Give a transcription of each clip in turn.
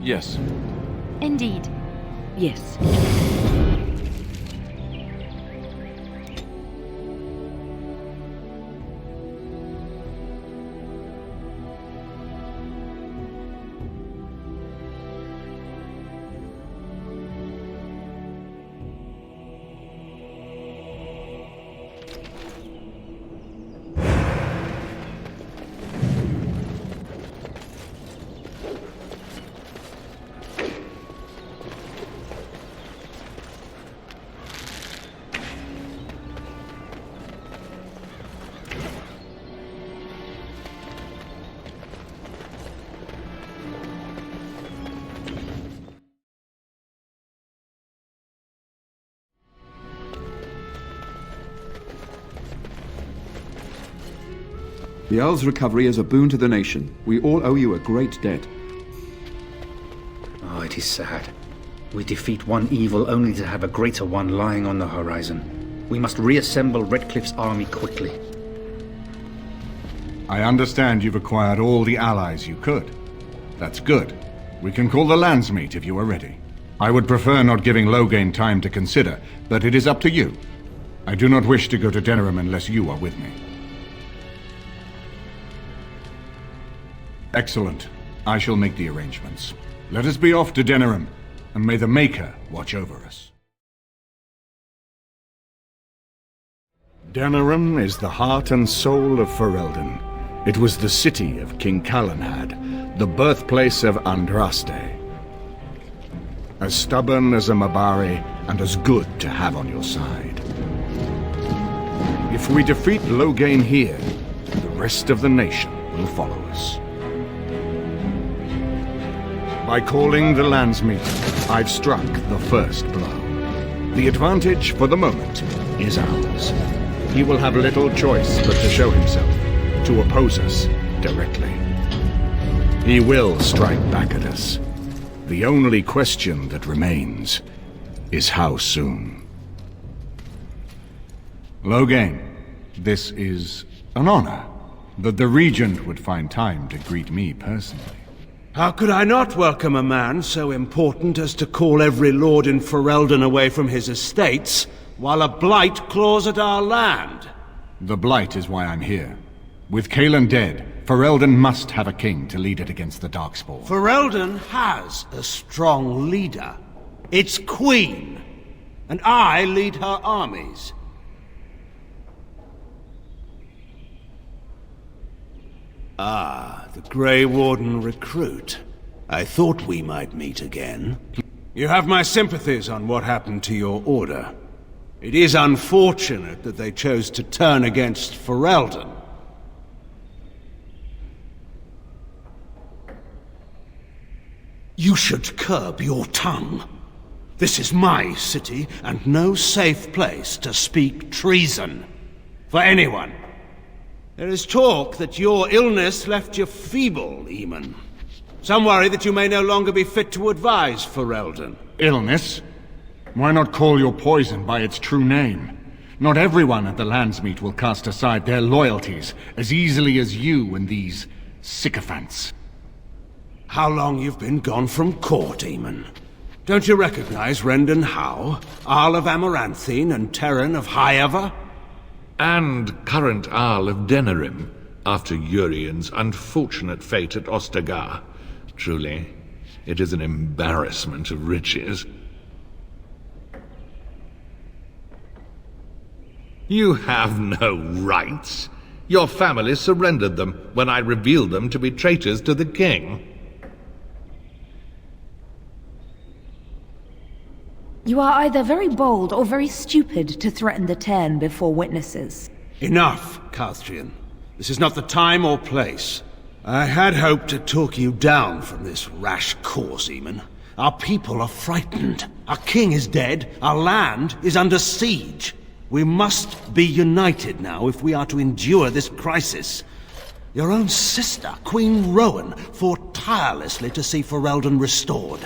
Yes. Indeed. Yes. The Earl's recovery is a boon to the nation. We all owe you a great debt. Oh, it is sad. We defeat one evil only to have a greater one lying on the horizon. We must reassemble Redcliffe's army quickly. I understand you've acquired all the allies you could. That's good. We can call the Landsmeet if you are ready. I would prefer not giving Loghain time to consider, but it is up to you. I do not wish to go to Denerim unless you are with me. Excellent. I shall make the arrangements. Let us be off to Denerim, and may the Maker watch over us. Denerim is the heart and soul of Ferelden. It was the city of King Calenhad, the birthplace of Andraste. As stubborn as a Mabari, and as good to have on your side. If we defeat Loghain here, the rest of the nation will follow us. By calling the Landsmeet, I've struck the first blow. The advantage, for the moment, is ours. He will have little choice but to show himself, to oppose us directly. He will strike back at us. The only question that remains is how soon. Loghain, this is an honor that the Regent would find time to greet me personally. How could I not welcome a man so important as to call every lord in Ferelden away from his estates, while a blight claws at our land? The blight is why I'm here. With Cailan dead, Ferelden must have a king to lead it against the Darkspawn. Ferelden has a strong leader. Its queen. And I lead her armies. Ah, the Grey Warden recruit. I thought we might meet again. You have my sympathies on what happened to your order. It is unfortunate that they chose to turn against Ferelden. You should curb your tongue. This is my city, and no safe place to speak treason. For anyone. There is talk that your illness left you feeble, Eamon. Some worry that you may no longer be fit to advise Ferelden. Illness? Why not call your poison by its true name? Not everyone at the Landsmeet will cast aside their loyalties as easily as you and these sycophants. How long you've been gone from court, Eamon? Don't you recognize Rendon Howe, Arl of Amaranthine and Terran of Highever? And current Arl of Denerim, after Urien's unfortunate fate at Ostagar. Truly, it is an embarrassment of riches. You have no rights. Your family surrendered them when I revealed them to be traitors to the king. You are either very bold or very stupid to threaten the Tern before witnesses. Enough, Calthrian. This is not the time or place. I had hoped to talk you down from this rash course, Eamon. Our people are frightened. Our king is dead. Our land is under siege. We must be united now if we are to endure this crisis. Your own sister, Queen Rowan, fought tirelessly to see Ferelden restored.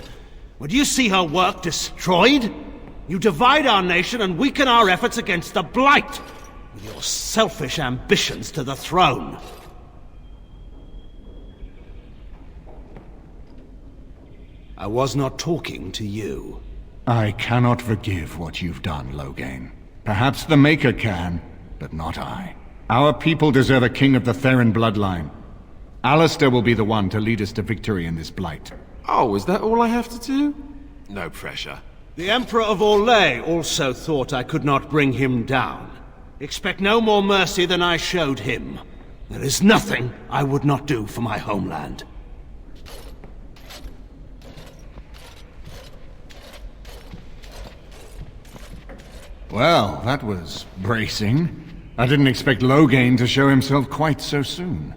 Would you see her work destroyed? You divide our nation and weaken our efforts against the Blight, with your selfish ambitions to the throne. I was not talking to you. I cannot forgive what you've done, Loghain. Perhaps the Maker can, but not I. Our people deserve a king of the Theron bloodline. Alistair will be the one to lead us to victory in this blight. Oh, is that all I have to do? No pressure. The Emperor of Orlais also thought I could not bring him down. Expect no more mercy than I showed him. There is nothing I would not do for my homeland. Well, that was bracing. I didn't expect Loghain to show himself quite so soon.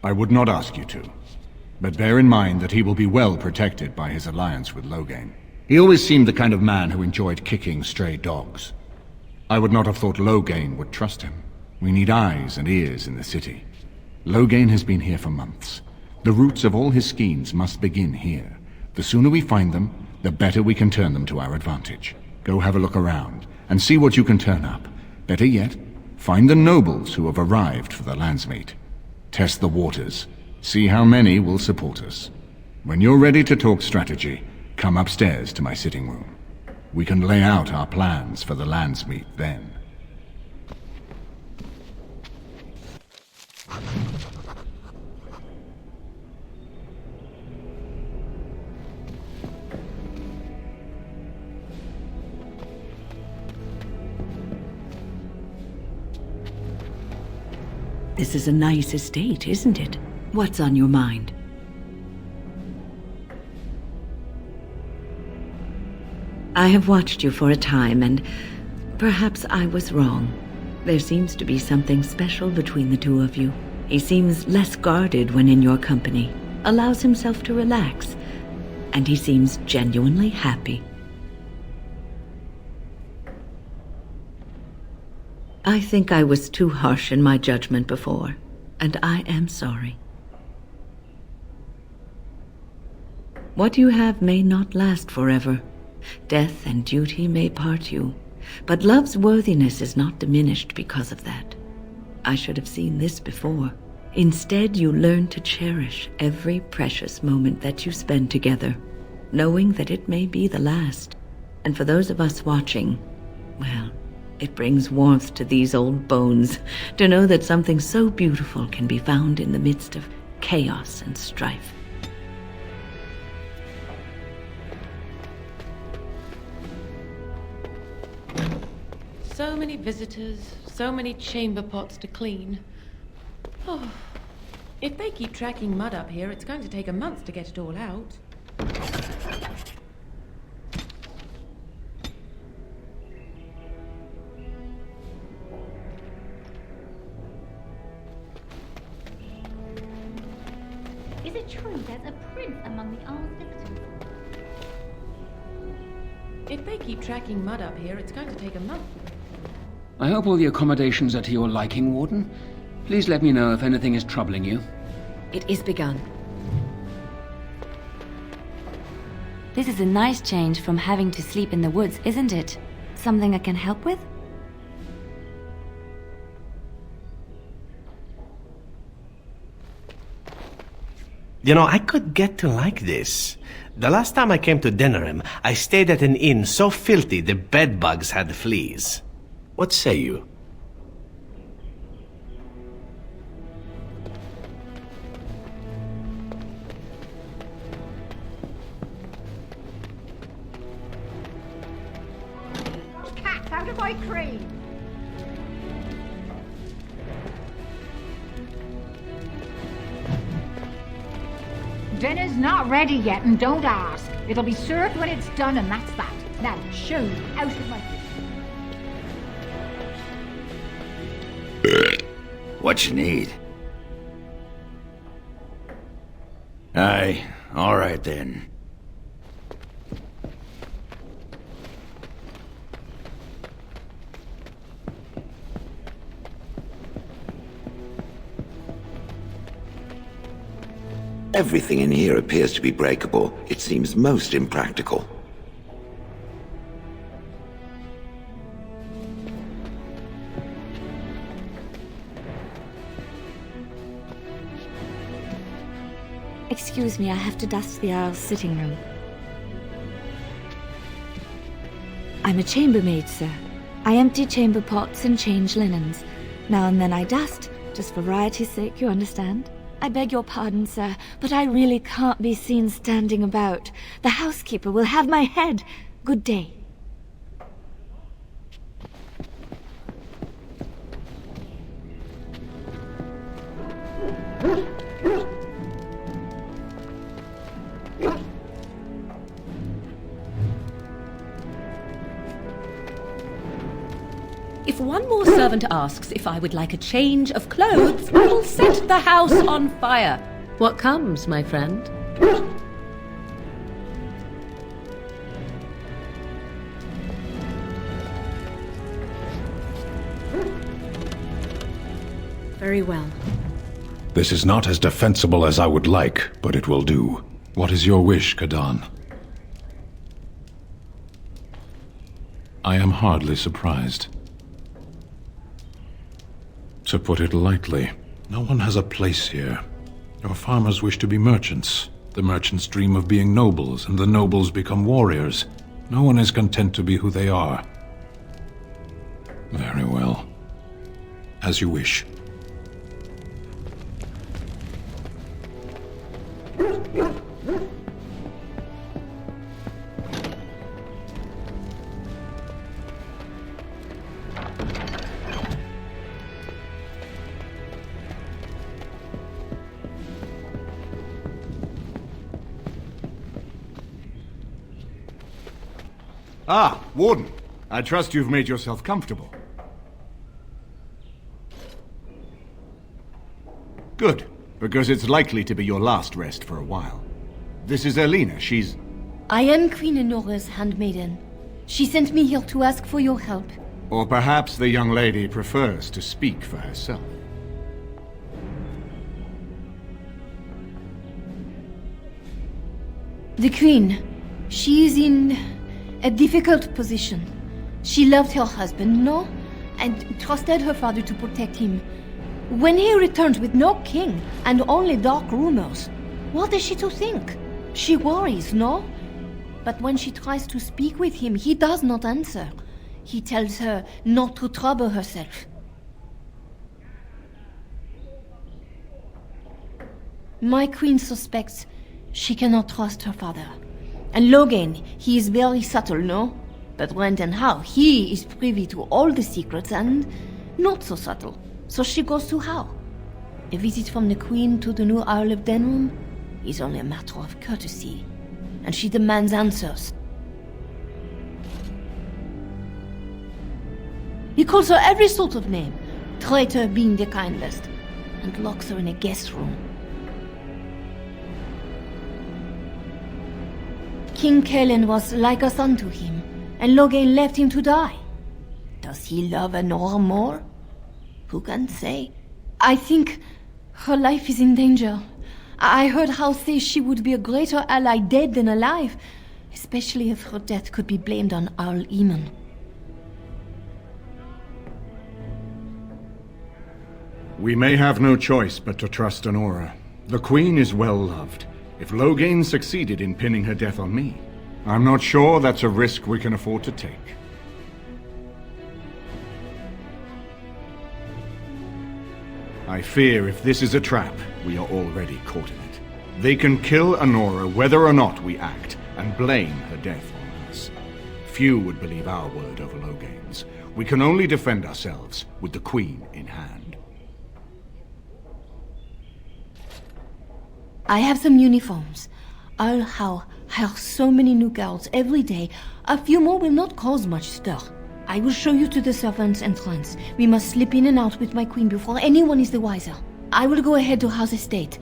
I would not ask you to, but bear in mind that he will be well protected by his alliance with Loghain. He always seemed the kind of man who enjoyed kicking stray dogs. I would not have thought Loghain would trust him. We need eyes and ears in the city. Loghain has been here for months. The roots of all his schemes must begin here. The sooner we find them, the better we can turn them to our advantage. Go have a look around, and see what you can turn up. Better yet, find the nobles who have arrived for the Landsmeet. Test the waters. See how many will support us. When you're ready to talk strategy, come upstairs to my sitting room. We can lay out our plans for the Landsmeet then. This is a nice estate, isn't it? What's on your mind? I have watched you for a time, and perhaps I was wrong. There seems to be something special between the two of you. He seems less guarded when in your company, allows himself to relax, and he seems genuinely happy. I think I was too harsh in my judgment before, and I am sorry. What you have may not last forever. Death and duty may part you, but love's worthiness is not diminished because of that. I should have seen this before. Instead, you learn to cherish every precious moment that you spend together, knowing that it may be the last. And for those of us watching, well, it brings warmth to these old bones to know that something so beautiful can be found in the midst of chaos and strife. So many visitors, so many chamber pots to clean. Oh, if they keep tracking mud up here, it's going to take a month to get it all out. Is it true there's a prince among the Arl's visitors? If they keep tracking mud up here, it's going to take a month. I hope all the accommodations are to your liking, Warden. Please let me know if anything is troubling you. It is begun. This is a nice change from having to sleep in the woods, isn't it? Something I can help with? You know, I could get to like this. The last time I came to Denerim, I stayed at an inn so filthy the bedbugs had fleas. What say you? Cat out of my cream! Dinner's not ready yet, and don't ask. It'll be served when it's done, and that's that. Now, shoo, out of my... What you need? Aye, all right then. Everything in here appears to be breakable. It seems most impractical. Excuse me, I have to dust the Isle's sitting room. I'm a chambermaid, sir. I empty chamber pots and change linens. Now and then I dust, just for variety's sake, you understand? I beg your pardon, sir, but I really can't be seen standing about. The housekeeper will have my head. Good day. If one more servant asks if I would like a change of clothes, I will set the house on fire. What comes, my friend? Very well. This is not as defensible as I would like, but it will do. What is your wish, Kadan? I am hardly surprised. To put it lightly, no one has a place here. Your farmers wish to be merchants. The merchants dream of being nobles, and the nobles become warriors. No one is content to be who they are. Very well. As you wish. Ah, Warden. I trust you've made yourself comfortable. Good, because it's likely to be your last rest for a while. This is Erlina. She's... I am Queen Enora's handmaiden. She sent me here to ask for your help. Or perhaps the young lady prefers to speak for herself. The Queen, she is in a difficult position. She loved her husband, no? And trusted her father to protect him. When he returned with no king and only dark rumors, what is she to think? She worries, no? But when she tries to speak with him, he does not answer. He tells her not to trouble herself. My queen suspects she cannot trust her father. And Logain, he is very subtle, no? But when and how, he is privy to all the secrets and not so subtle. So she goes to how? A visit from the Queen to the new Isle of Denrum is only a matter of courtesy, and she demands answers. He calls her every sort of name, traitor being the kindest, and locks her in a guest room. King Kellen was like a son to him, and Logain left him to die. Does he love Enora more? Who can say? I think her life is in danger. I heard Hal say she would be a greater ally dead than alive, especially if her death could be blamed on Arl Eamon. We may have no choice but to trust Enora. The Queen is well loved. If Logain succeeded in pinning her death on me, I'm not sure that's a risk we can afford to take. I fear if this is a trap, we are already caught in it. They can kill Enora whether or not we act, and blame her death on us. Few would believe our word over Logain's. We can only defend ourselves with the Queen in hand. I have some uniforms. I'll hire so many new girls every day. A few more will not cause much stir. I will show you to the servants' entrance. We must slip in and out with my queen before anyone is the wiser. I will go ahead to House Estate.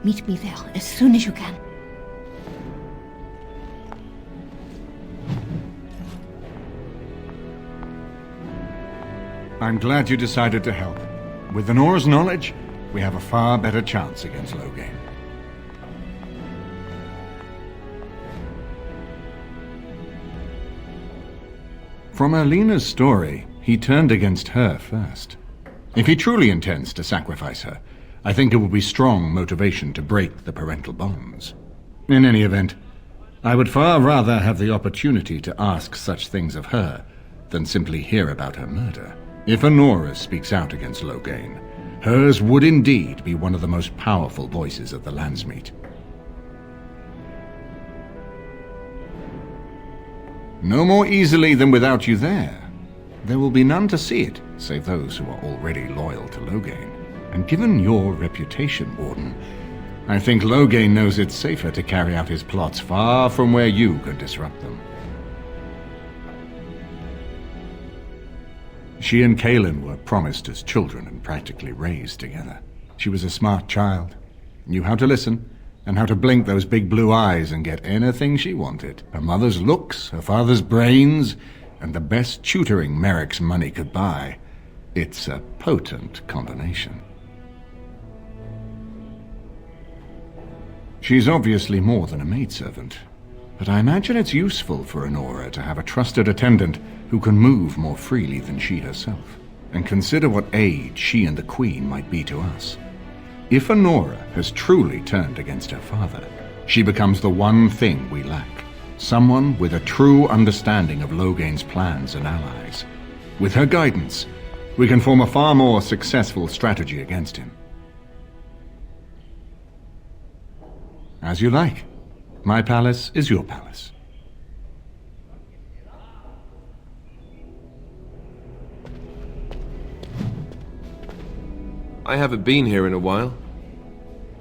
Meet me there as soon as you can. I'm glad you decided to help. With Enora's knowledge, we have a far better chance against Logain. From Erlina's story, he turned against her first. If he truly intends to sacrifice her, I think it would be strong motivation to break the parental bonds. In any event, I would far rather have the opportunity to ask such things of her than simply hear about her murder. If Honora speaks out against Loghain, hers would indeed be one of the most powerful voices of the Landsmeet. No more easily than without you there. There will be none to see it, save those who are already loyal to Loghain. And given your reputation, Warden, I think Loghain knows it's safer to carry out his plots far from where you can disrupt them. She and Kaelin were promised as children and practically raised together. She was a smart child, knew how to listen, and how to blink those big blue eyes and get anything she wanted. Her mother's looks, her father's brains, and the best tutoring Merrick's money could buy. It's a potent combination. She's obviously more than a maidservant, but I imagine it's useful for Honora to have a trusted attendant who can move more freely than she herself. And consider what aid she and the Queen might be to us. If Honora has truly turned against her father, she becomes the one thing we lack. Someone with a true understanding of Loghain's plans and allies. With her guidance, we can form a far more successful strategy against him. As you like. My palace is your palace. I haven't been here in a while.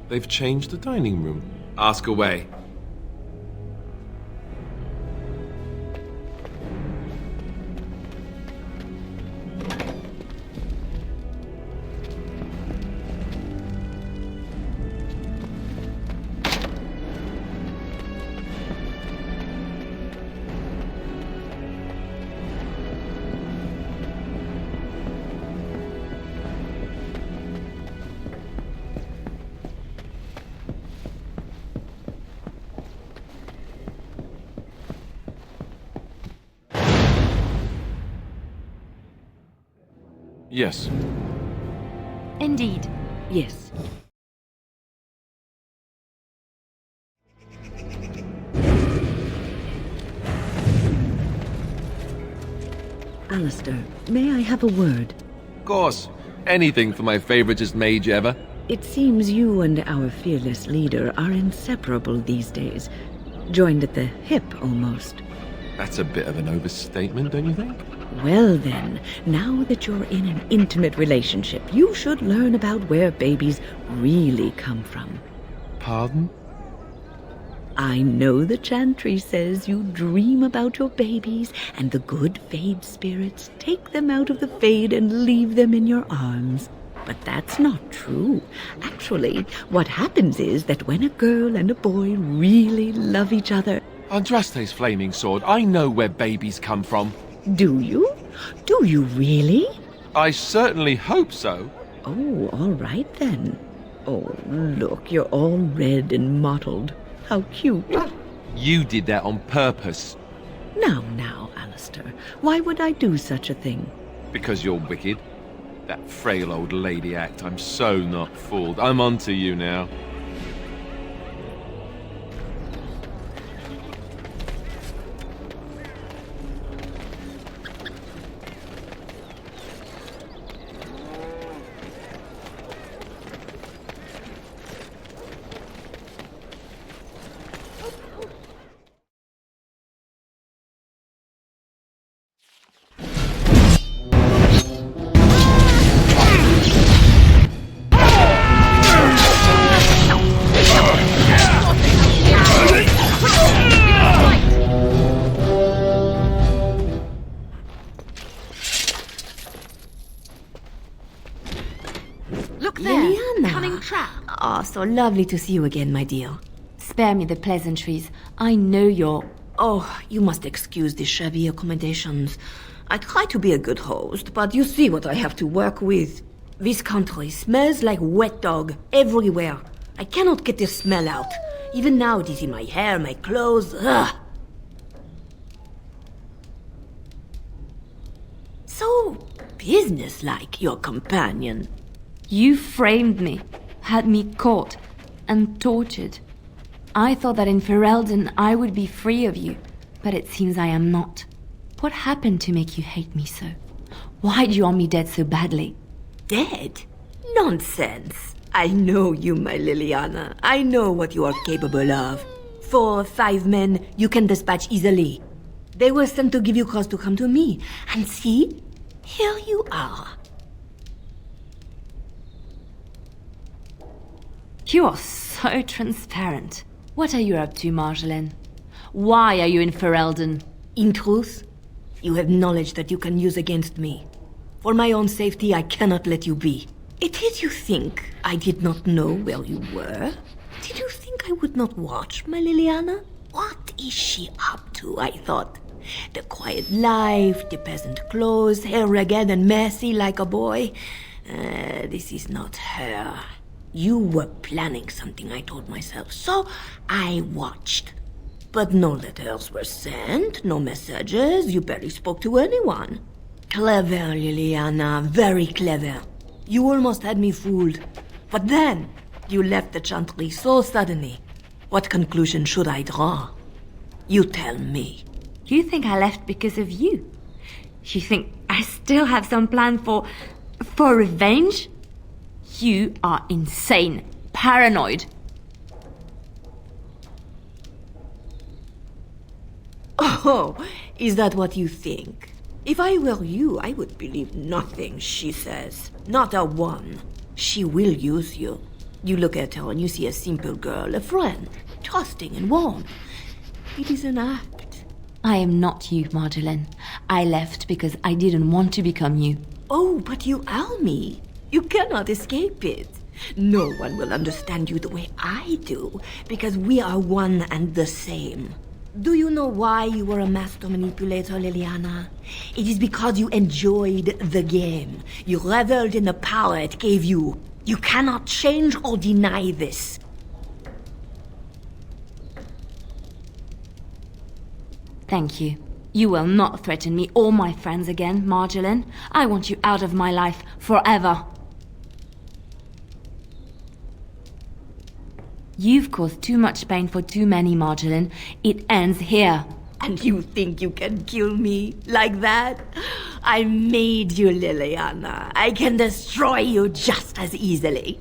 They've changed the dining room. Ask away. Yes. Indeed. Yes. Alistair, may I have a word? Of course. Anything for my favoritist mage ever. It seems you and our fearless leader are inseparable these days. Joined at the hip, almost. That's a bit of an overstatement, don't you think? Well then, now that you're in an intimate relationship, you should learn about where babies really come from. Pardon? I know the chantry says you dream about your babies, and the good Fade spirits take them out of the Fade and leave them in your arms. But that's not true. Actually, what happens is that when a girl and a boy really love each other... Andraste's flaming sword, I know where babies come from. Do you? Do you really? I certainly hope so. Oh, all right then. Oh, look, you're all red and mottled. How cute. You did that on purpose. Now, Alistair, why would I do such a thing? Because you're wicked. That frail old lady act, I'm so not fooled. I'm onto you now. So lovely to see you again, my dear. Spare me the pleasantries. I know you're... Oh, you must excuse the shabby accommodations. I try to be a good host, but you see what I have to work with. This country smells like wet dog everywhere. I cannot get this smell out. Even now it is in my hair, my clothes. Ugh. So businesslike, your companion. You framed me. had me caught and tortured. I thought that in Ferelden I would be free of you, but it seems I am not. What happened to make you hate me so? Why do you want me dead so badly? Dead? Nonsense. I know you, my Liliana. I know what you are capable of. 4 or 5 men you can dispatch easily. They were sent to give you cause to come to me. And see, here you are. You are so transparent. What are you up to, Marjolaine? Why are you in Ferelden? In truth, you have knowledge that you can use against me. For my own safety, I cannot let you be. Did you think I did not know where you were? Did you think I would not watch, my Liliana? What is she up to, I thought? The quiet life, the peasant clothes, hair ragged and messy like a boy. This is not her. You were planning something, I told myself, so I watched. But no letters were sent, no messages, you barely spoke to anyone. Clever, Liliana, very clever. You almost had me fooled. But then, you left the Chantry so suddenly. What conclusion should I draw? You tell me. You think I left because of you? You think I still have some plan for revenge? You are insane, paranoid. Oh, is that what you think? If I were you, I would believe nothing she says. Not a one. She will use you. You look at her and you see a simple girl, a friend, trusting and warm. It is an act. I am not you, Marjolaine. I left because I didn't want to become you. Oh, but you are me. You cannot escape it. No one will understand you the way I do, because we are one and the same. Do you know why you were a master manipulator, Liliana? It is because you enjoyed the game. You reveled in the power it gave you. You cannot change or deny this. Thank you. You will not threaten me or my friends again, Marjolaine. I want you out of my life forever. You've caused too much pain for too many, Marjolaine. It ends here. And you think you can kill me like that? I made you, Liliana. I can destroy you just as easily.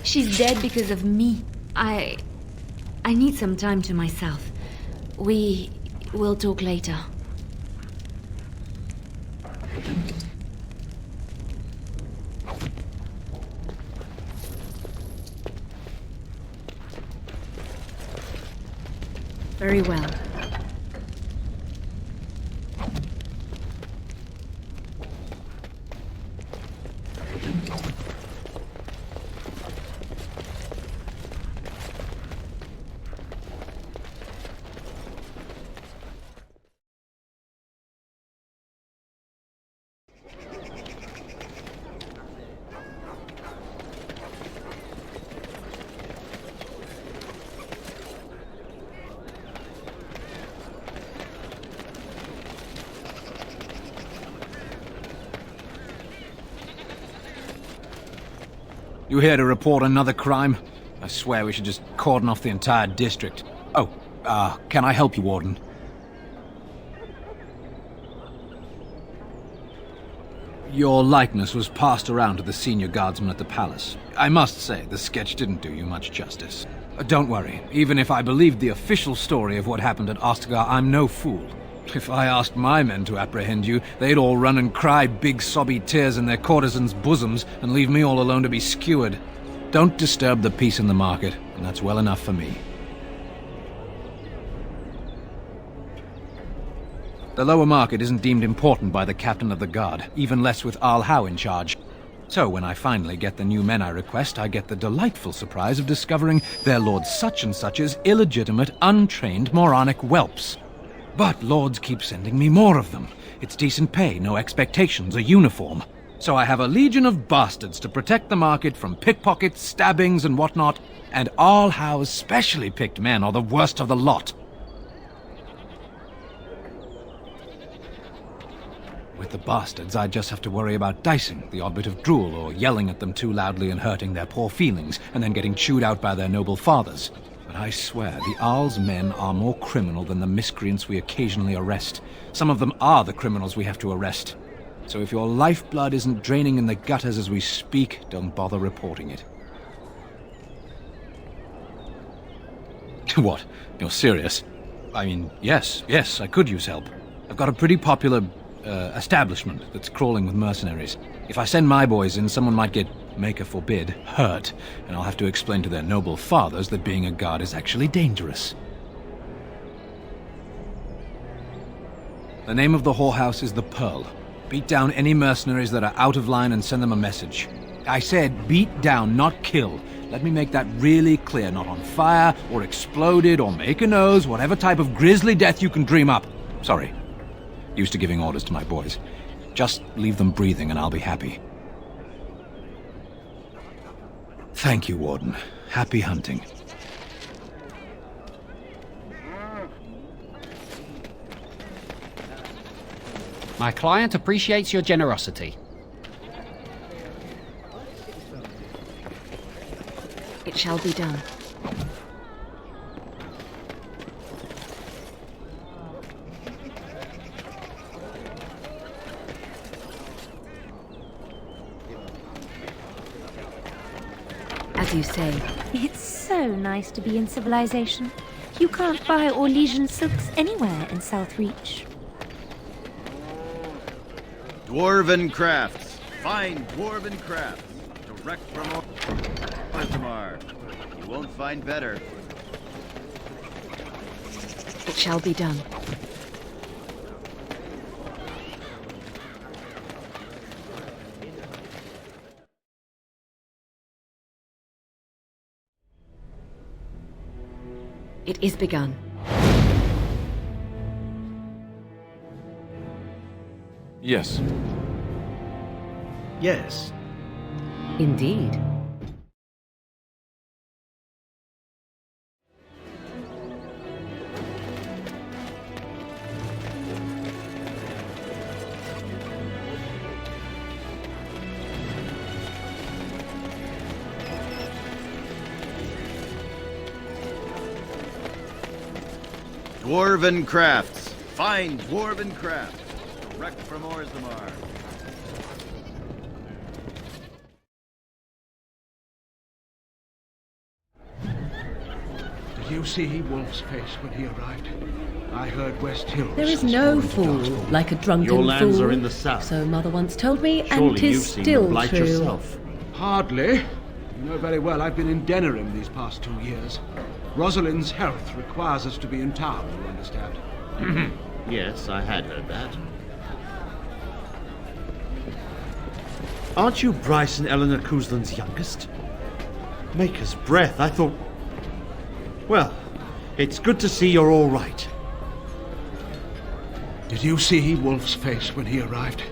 She's dead because of me. I need some time to myself. We will talk later. Very well. You here to report another crime? I swear we should just cordon off the entire district. Oh, can I help you, Warden? Your likeness was passed around to the senior guardsmen at the palace. I must say, the sketch didn't do you much justice. Don't worry, even if I believed the official story of what happened at Ostagar, I'm no fool. If I asked my men to apprehend you, they'd all run and cry big sobby tears in their courtesans' bosoms and leave me all alone to be skewered. Don't disturb the peace in the market, and that's well enough for me. The lower market isn't deemed important by the captain of the guard, even less with Arl Howe in charge. So when I finally get the new men I request, I get the delightful surprise of discovering their Lord Such-and-Such's illegitimate, untrained, moronic whelps. But lords keep sending me more of them. It's decent pay, no expectations, a uniform. So I have a legion of bastards to protect the market from pickpockets, stabbings, and whatnot, and Arl Howe's specially picked men are the worst of the lot. With the bastards, I just have to worry about dicing, the odd bit of drool, or yelling at them too loudly and hurting their poor feelings, and then getting chewed out by their noble fathers. But I swear, the Arl's men are more criminal than the miscreants we occasionally arrest. Some of them are the criminals we have to arrest. So if your lifeblood isn't draining in the gutters as we speak, don't bother reporting it. What? You're serious? I mean, yes, I could use help. I've got a pretty popular establishment that's crawling with mercenaries. If I send my boys in, someone might get, maker forbid, hurt, and I'll have to explain to their noble fathers that being a guard is actually dangerous. The name of the whorehouse is the Pearl. Beat down any mercenaries that are out of line and send them a message. I said beat down, not kill. Let me make that really clear. Not on fire, or exploded, or make a nose, whatever type of grisly death you can dream up. Sorry. Used to giving orders to my boys. Just leave them breathing and I'll be happy. Thank you, Warden. Happy hunting. My client appreciates your generosity. It shall be done. As you say. It's so nice to be in civilization. You can't buy Orlesian silks anywhere in Southreach. Dwarven crafts. Fine dwarven crafts. Direct from Orzammar. You won't find better. It shall be done. It is begun. Yes. Yes. Indeed. Dwarven crafts. Fine dwarven crafts. Direct from Orzammar. Did you see Wolf's face when he arrived? I heard West Hills. There is no fool like a drunken fool. Your lands are in the south. So Mother once told me, Surely and 'tis you've seen still the blight true. yourself. Hardly. You know very well I've been in Denerim these past 2 years. Rosalind's health requires us to be in town, you understand. Yes, I had heard that. Aren't you Bryce and Eleanor Cousland's youngest? Maker's breath, I thought... Well, it's good to see you're all right. Did you see Wolf's face when he arrived?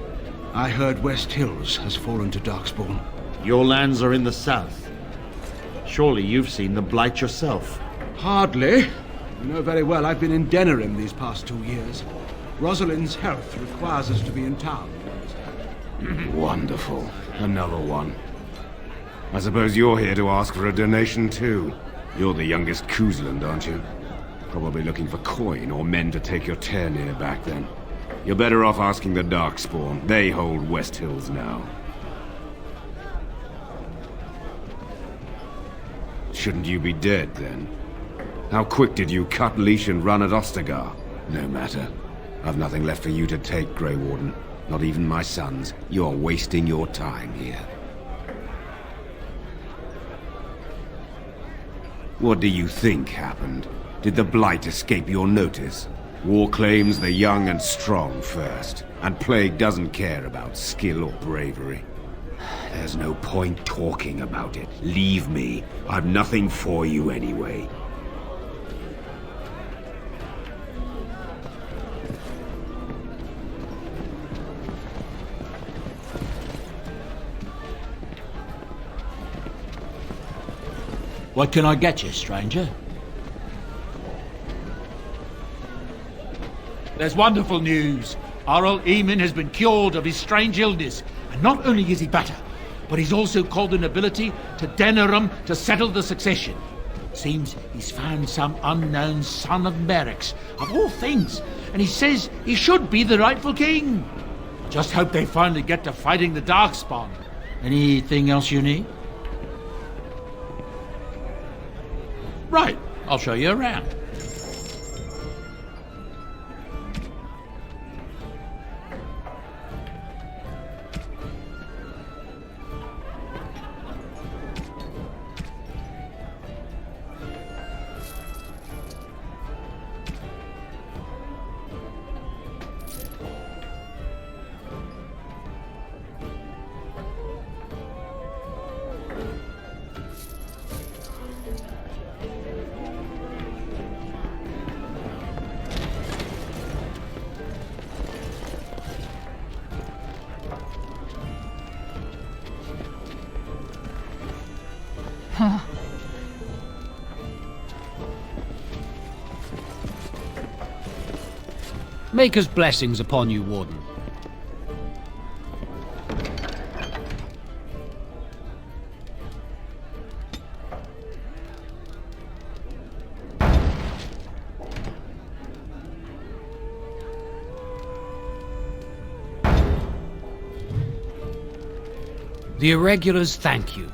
I heard West Hills has fallen to Darkspawn. Your lands are in the south. Surely you've seen the blight yourself. Hardly. You know very well I've been in Denerim these past 2 years. Rosalind's health requires us to be in town. Wonderful. Another one. I suppose you're here to ask for a donation too. You're the youngest Cousland, aren't you? Probably looking for coin or men to take your tear near back then. You're better off asking the Darkspawn. They hold West Hills now. Shouldn't you be dead, then? How quick did you cut leash and run at Ostagar? No matter. I've nothing left for you to take, Grey Warden. Not even my sons. You're wasting your time here. What do you think happened? Did the Blight escape your notice? War claims the young and strong first, and Plague doesn't care about skill or bravery. There's no point talking about it. Leave me. I've nothing for you anyway. What can I get you, stranger? There's wonderful news. Arl Eamon has been cured of his strange illness. And not only is he better, but he's also called the nobility to Denerim to settle the succession. Seems he's found some unknown son of Merrick's, of all things, and he says he should be the rightful king. Just hope they finally get to fighting the Darkspawn. Anything else you need? Right, I'll show you around. Maker's blessings upon you, Warden. The Irregulars thank you.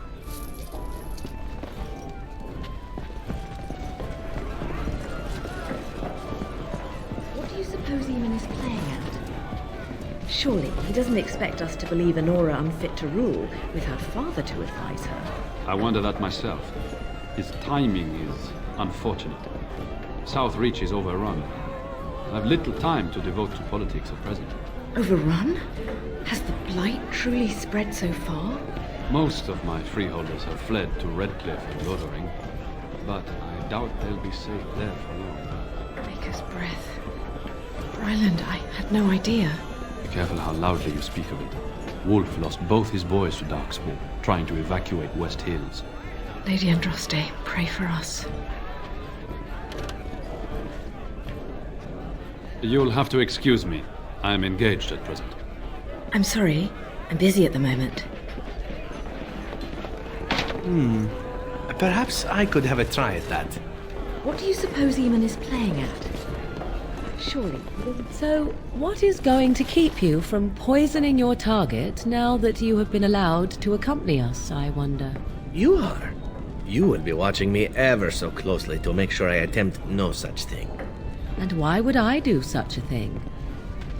Surely, he doesn't expect us to believe Anora unfit to rule, with her father to advise her. I wonder that myself. His timing is unfortunate. South Reach is overrun. I have little time to devote to politics at present. Overrun? Has the Blight truly spread so far? Most of my freeholders have fled to Redcliffe and Lothering, but I doubt they'll be safe there for long. Maker's breath. Ryland, I had no idea. Be careful how loudly you speak of it. Wolf lost both his boys to Darkspawn, trying to evacuate West Hills. Lady Andraste, pray for us. You'll have to excuse me. I'm engaged at present. I'm sorry. I'm busy at the moment. Perhaps I could have a try at that. What do you suppose Eamon is playing at? Surely. So, what is going to keep you from poisoning your target now that you have been allowed to accompany us, I wonder? You are. You will be watching me ever so closely to make sure I attempt no such thing. And why would I do such a thing?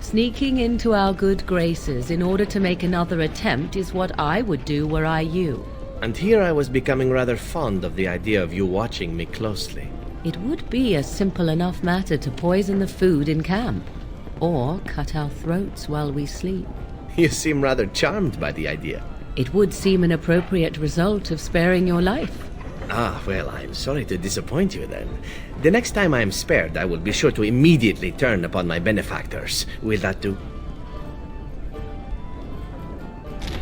Sneaking into our good graces in order to make another attempt is what I would do were I you. And here I was becoming rather fond of the idea of you watching me closely. It would be a simple enough matter to poison the food in camp, or cut our throats while we sleep. You seem rather charmed by the idea. It would seem an appropriate result of sparing your life. Ah, well, I'm sorry to disappoint you then. The next time I am spared, I will be sure to immediately turn upon my benefactors. Will that do?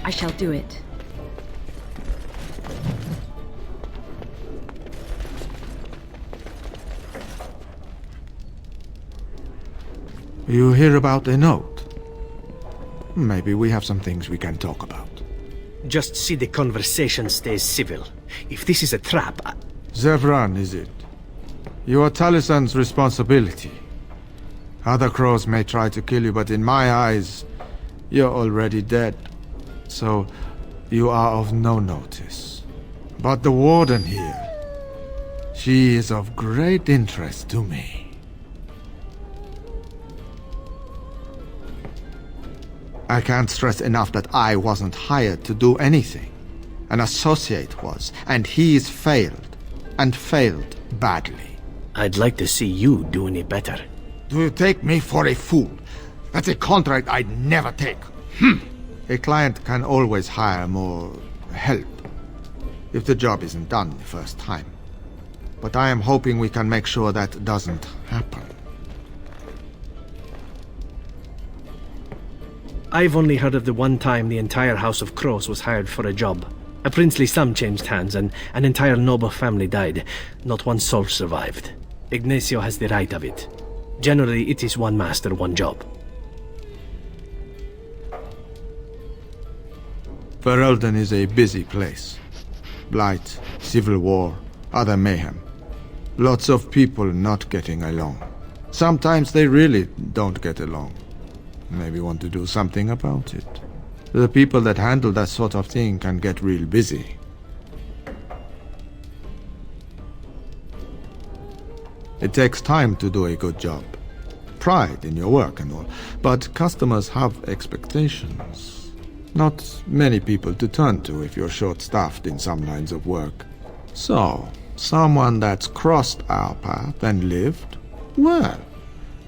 I shall do it. You hear about the note? Maybe we have some things we can talk about. Just see the conversation stays civil. If this is a trap, Zevran, is it? You are Talisan's responsibility. Other crows may try to kill you, but in my eyes, you're already dead. So, you are of no notice. But the warden here, she is of great interest to me. I can't stress enough that I wasn't hired to do anything. An associate was, and he's failed. And failed badly. I'd like to see you do any better. Do you take me for a fool? That's a contract I'd never take. A client can always hire more help if the job isn't done the first time. But I am hoping we can make sure that doesn't happen. I've only heard of the one time the entire House of Crows was hired for a job. A princely sum changed hands and an entire noble family died. Not one soul survived. Ignacio has the right of it. Generally, it is one master, one job. Ferelden is a busy place. Blight, civil war, other mayhem. Lots of people not getting along. Sometimes they really don't get along. Maybe want to do something about it. The people that handle that sort of thing can get real busy. It takes time to do a good job. Pride in your work and all. But customers have expectations. Not many people to turn to if you're short-staffed in some lines of work. So, someone that's crossed our path and lived, well,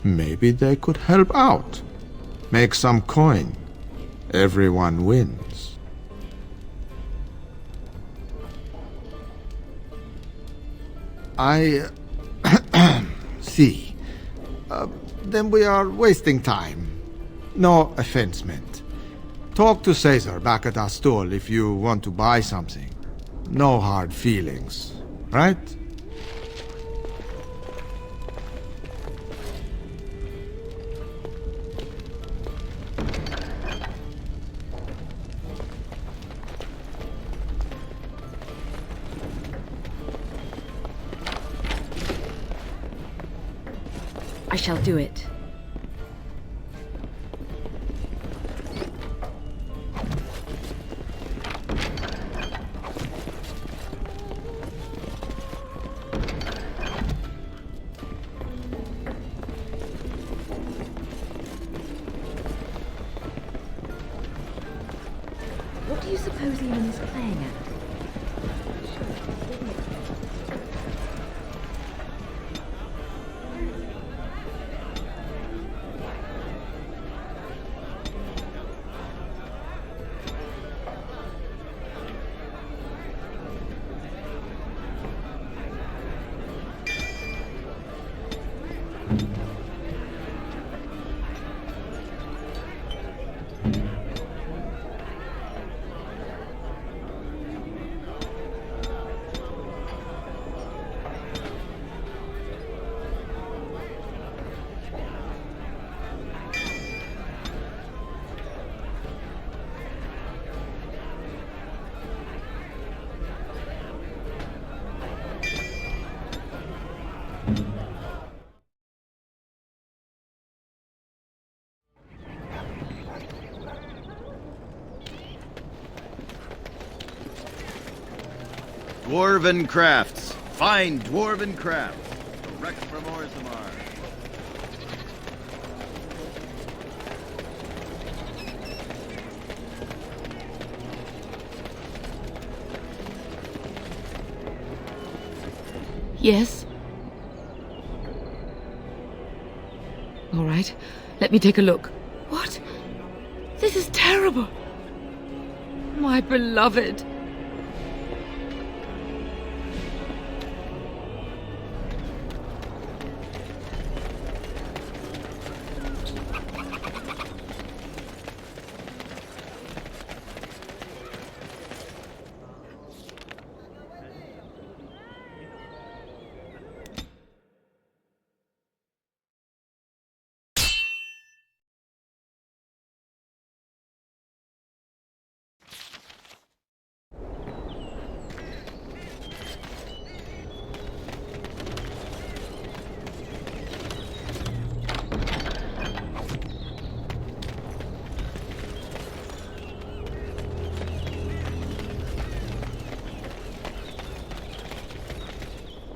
maybe they could help out. Make some coin. Everyone wins. I see. Then we are wasting time. No offense meant. Talk to Caesar back at our stall if you want to buy something. No hard feelings, right? I shall do it. What do you suppose Eamon is playing at? Dwarven crafts. Fine dwarven crafts. Direct from Orzammar. Yes? All right, let me take a look. What? This is terrible. My beloved.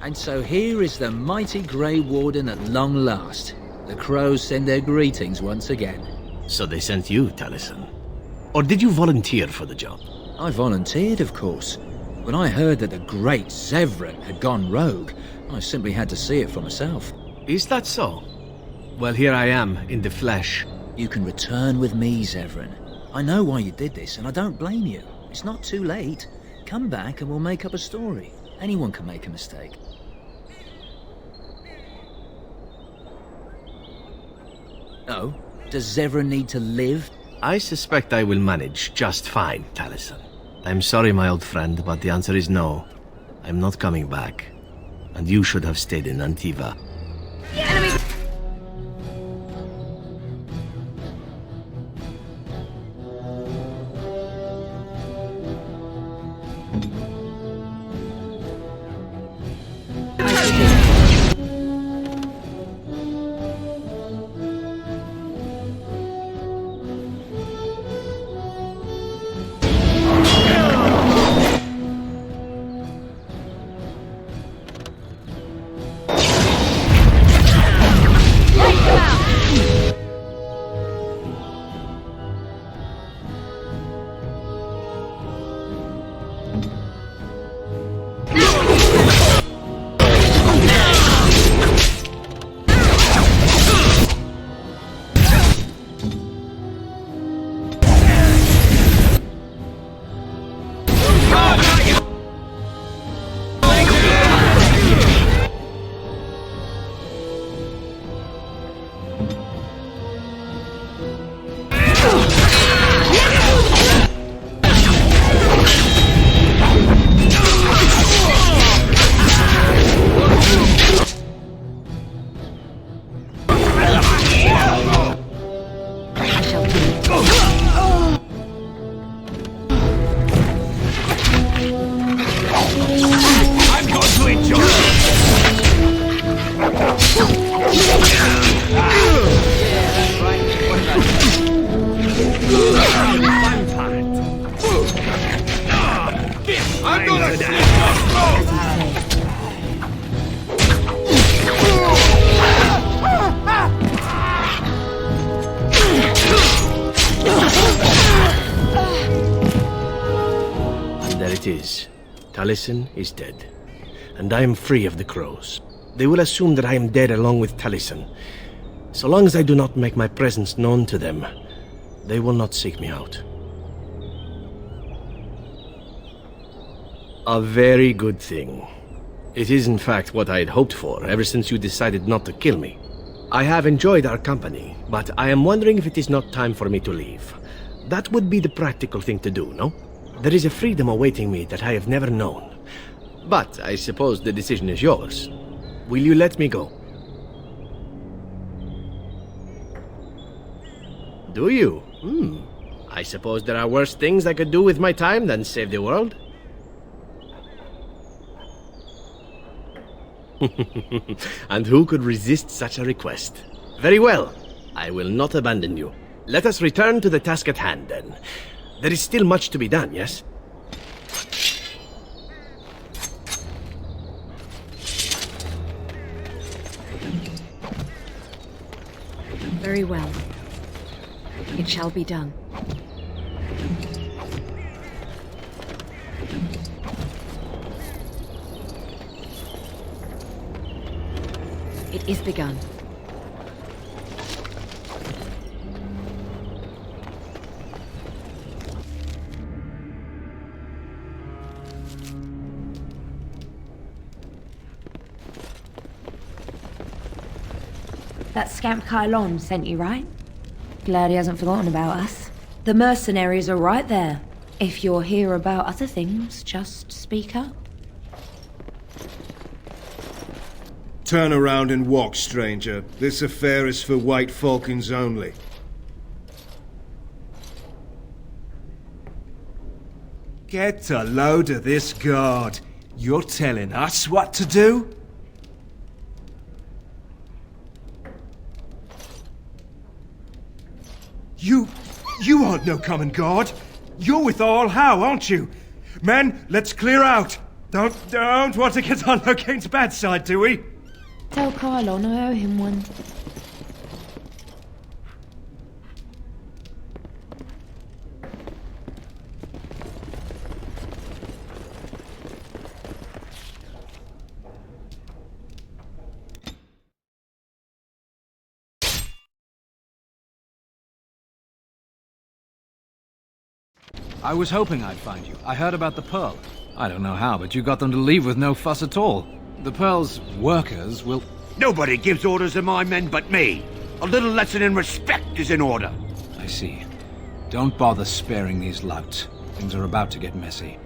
And so here is the mighty Grey Warden at long last. The crows send their greetings once again. So they sent you, Taliesin. Or did you volunteer for the job? I volunteered, of course. When I heard that the great Zevran had gone rogue, I simply had to see it for myself. Is that so? Well, here I am, in the flesh. You can return with me, Zevran. I know why you did this, and I don't blame you. It's not too late. Come back and we'll make up a story. Anyone can make a mistake. Oh? Does Zevran need to live? I suspect I will manage just fine, Taliesin. I'm sorry, my old friend, but the answer is no. I'm not coming back. And you should have stayed in Antiva. Taliesin is dead, and I am free of the crows. They will assume that I am dead along with Taliesin. So long as I do not make my presence known to them, they will not seek me out. A very good thing. It is in fact what I had hoped for ever since you decided not to kill me. I have enjoyed our company, but I am wondering if it is not time for me to leave. That would be the practical thing to do, no? There is a freedom awaiting me that I have never known. But I suppose the decision is yours. Will you let me go? Do you? I suppose there are worse things I could do with my time than save the world. And who could resist such a request? Very well. I will not abandon you. Let us return to the task at hand, then. There is still much to be done, yes? Very well. It shall be done. It is begun. That scamp Kylon sent you, right? Glad he hasn't forgotten about us. The mercenaries are right there. If you're here about other things, just speak up. Turn around and walk, stranger. This affair is for White Falcons only. Get a load of this, guard. You're telling us what to do? You aren't no common guard. You're with All How, aren't you? Men, let's clear out. Don't want to get on Locane's bad side, do we? Tell Kylon I owe him one. I was hoping I'd find you. I heard about the Pearl. I don't know how, but you got them to leave with no fuss at all. The Pearl's workers will... Nobody gives orders to my men but me. A little lesson in respect is in order. I see. Don't bother sparing these louts. Things are about to get messy.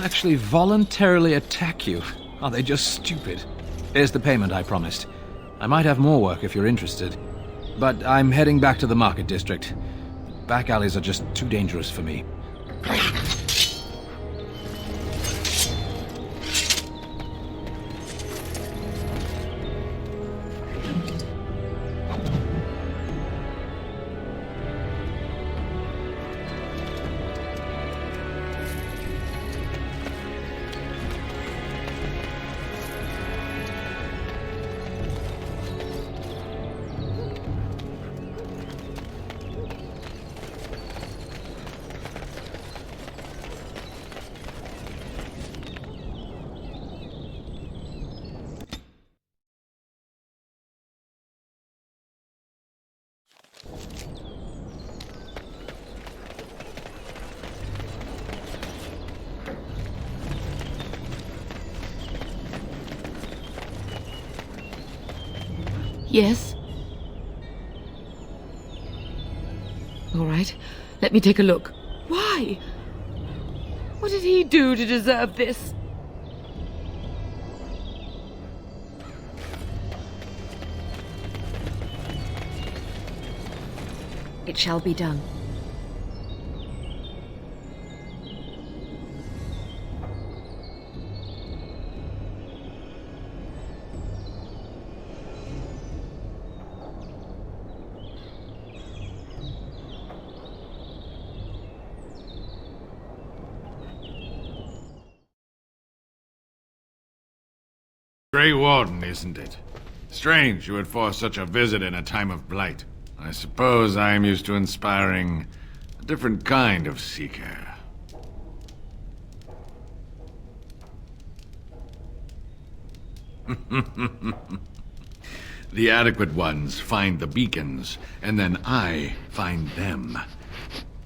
Actually voluntarily attack you. Are they just stupid? Here's the payment I promised. I might have more work if you're interested. But I'm heading back to the market district. Back alleys are just too dangerous for me. Yes? All right, let me take a look. Why? What did he do to deserve this? It shall be done. Grey Warden, isn't it? Strange you would force such a visit in a time of blight. I suppose I am used to inspiring a different kind of seeker. The adequate ones find the beacons, and then I find them.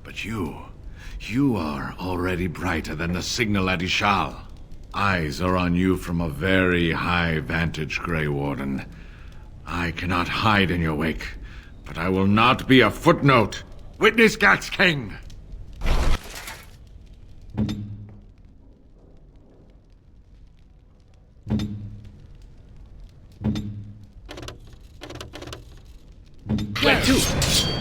But you are already brighter than the signal at Ishal. Eyes are on you from a very high vantage, Grey Warden. I cannot hide in your wake, but I will not be a footnote. Witness Gax King! Where to?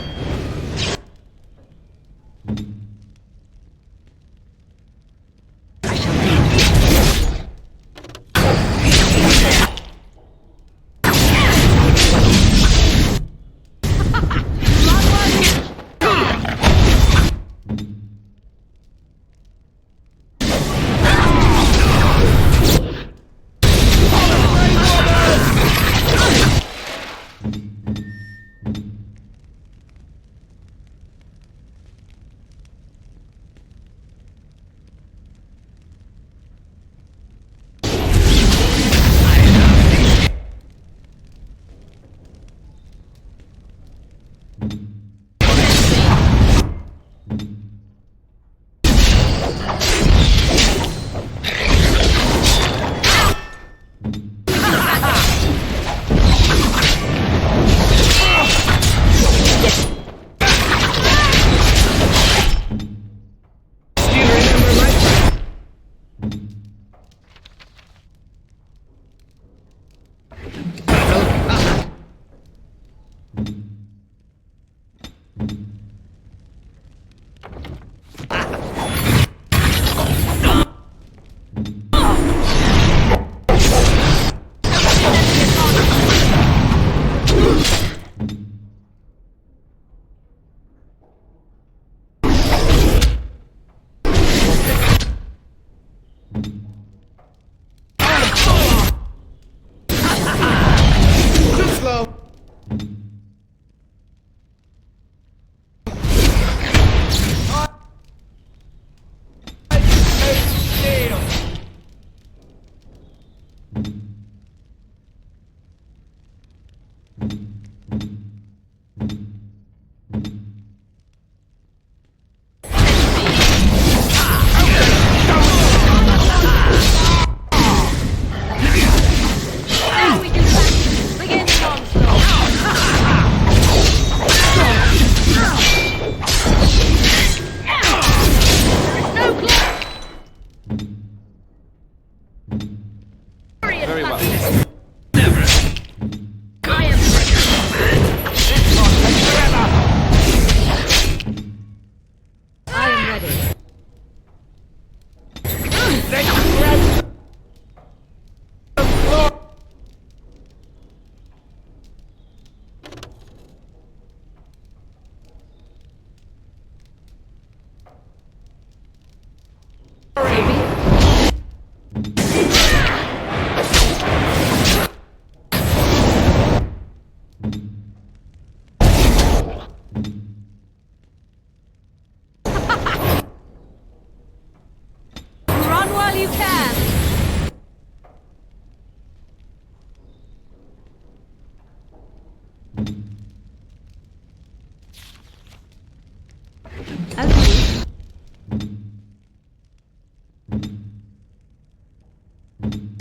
Very well. I am ready. Run while you can.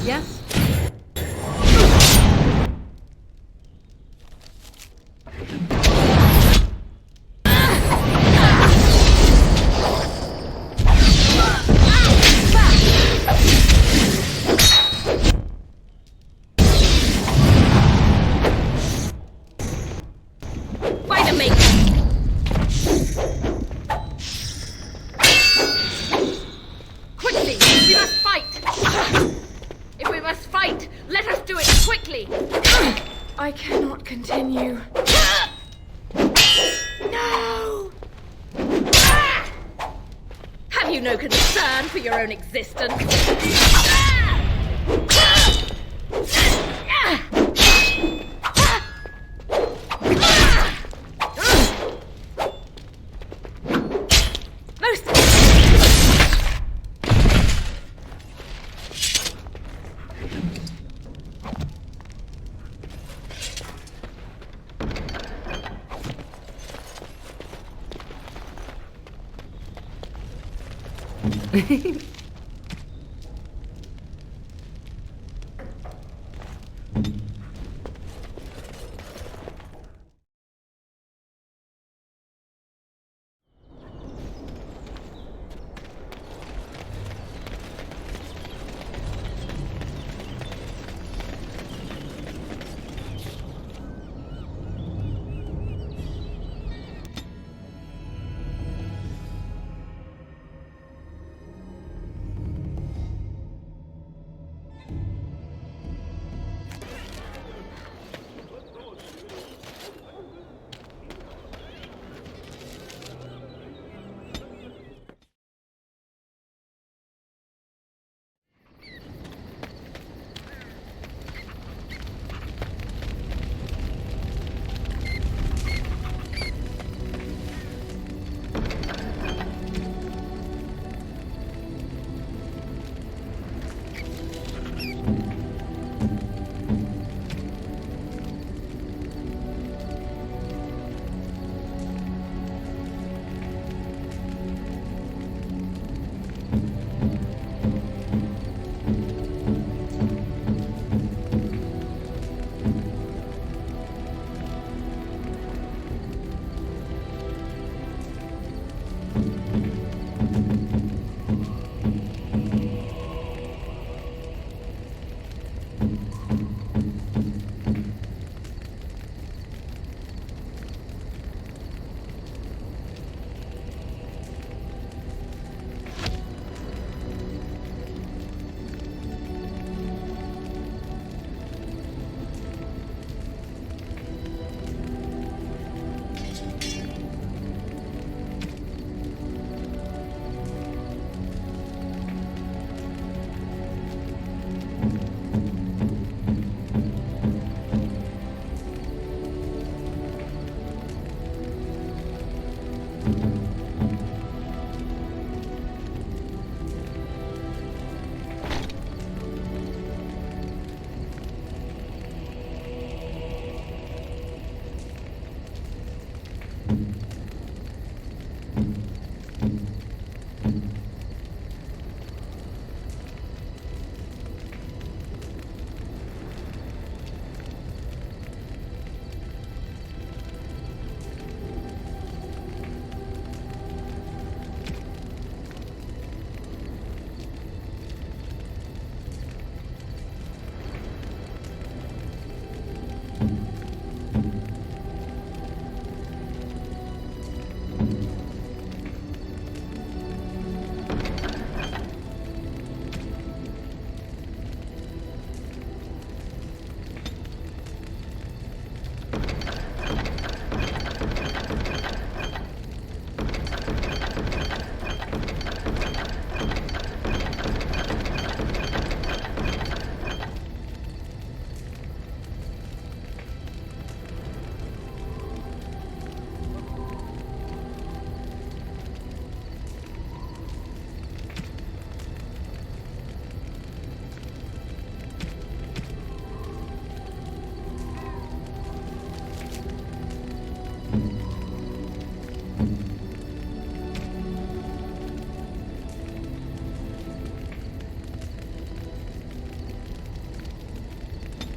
Yes. Wait a minute. Quickly, we must fight. If we must fight, let us do it quickly. I cannot continue. No! Have you no concern for your own existence? Most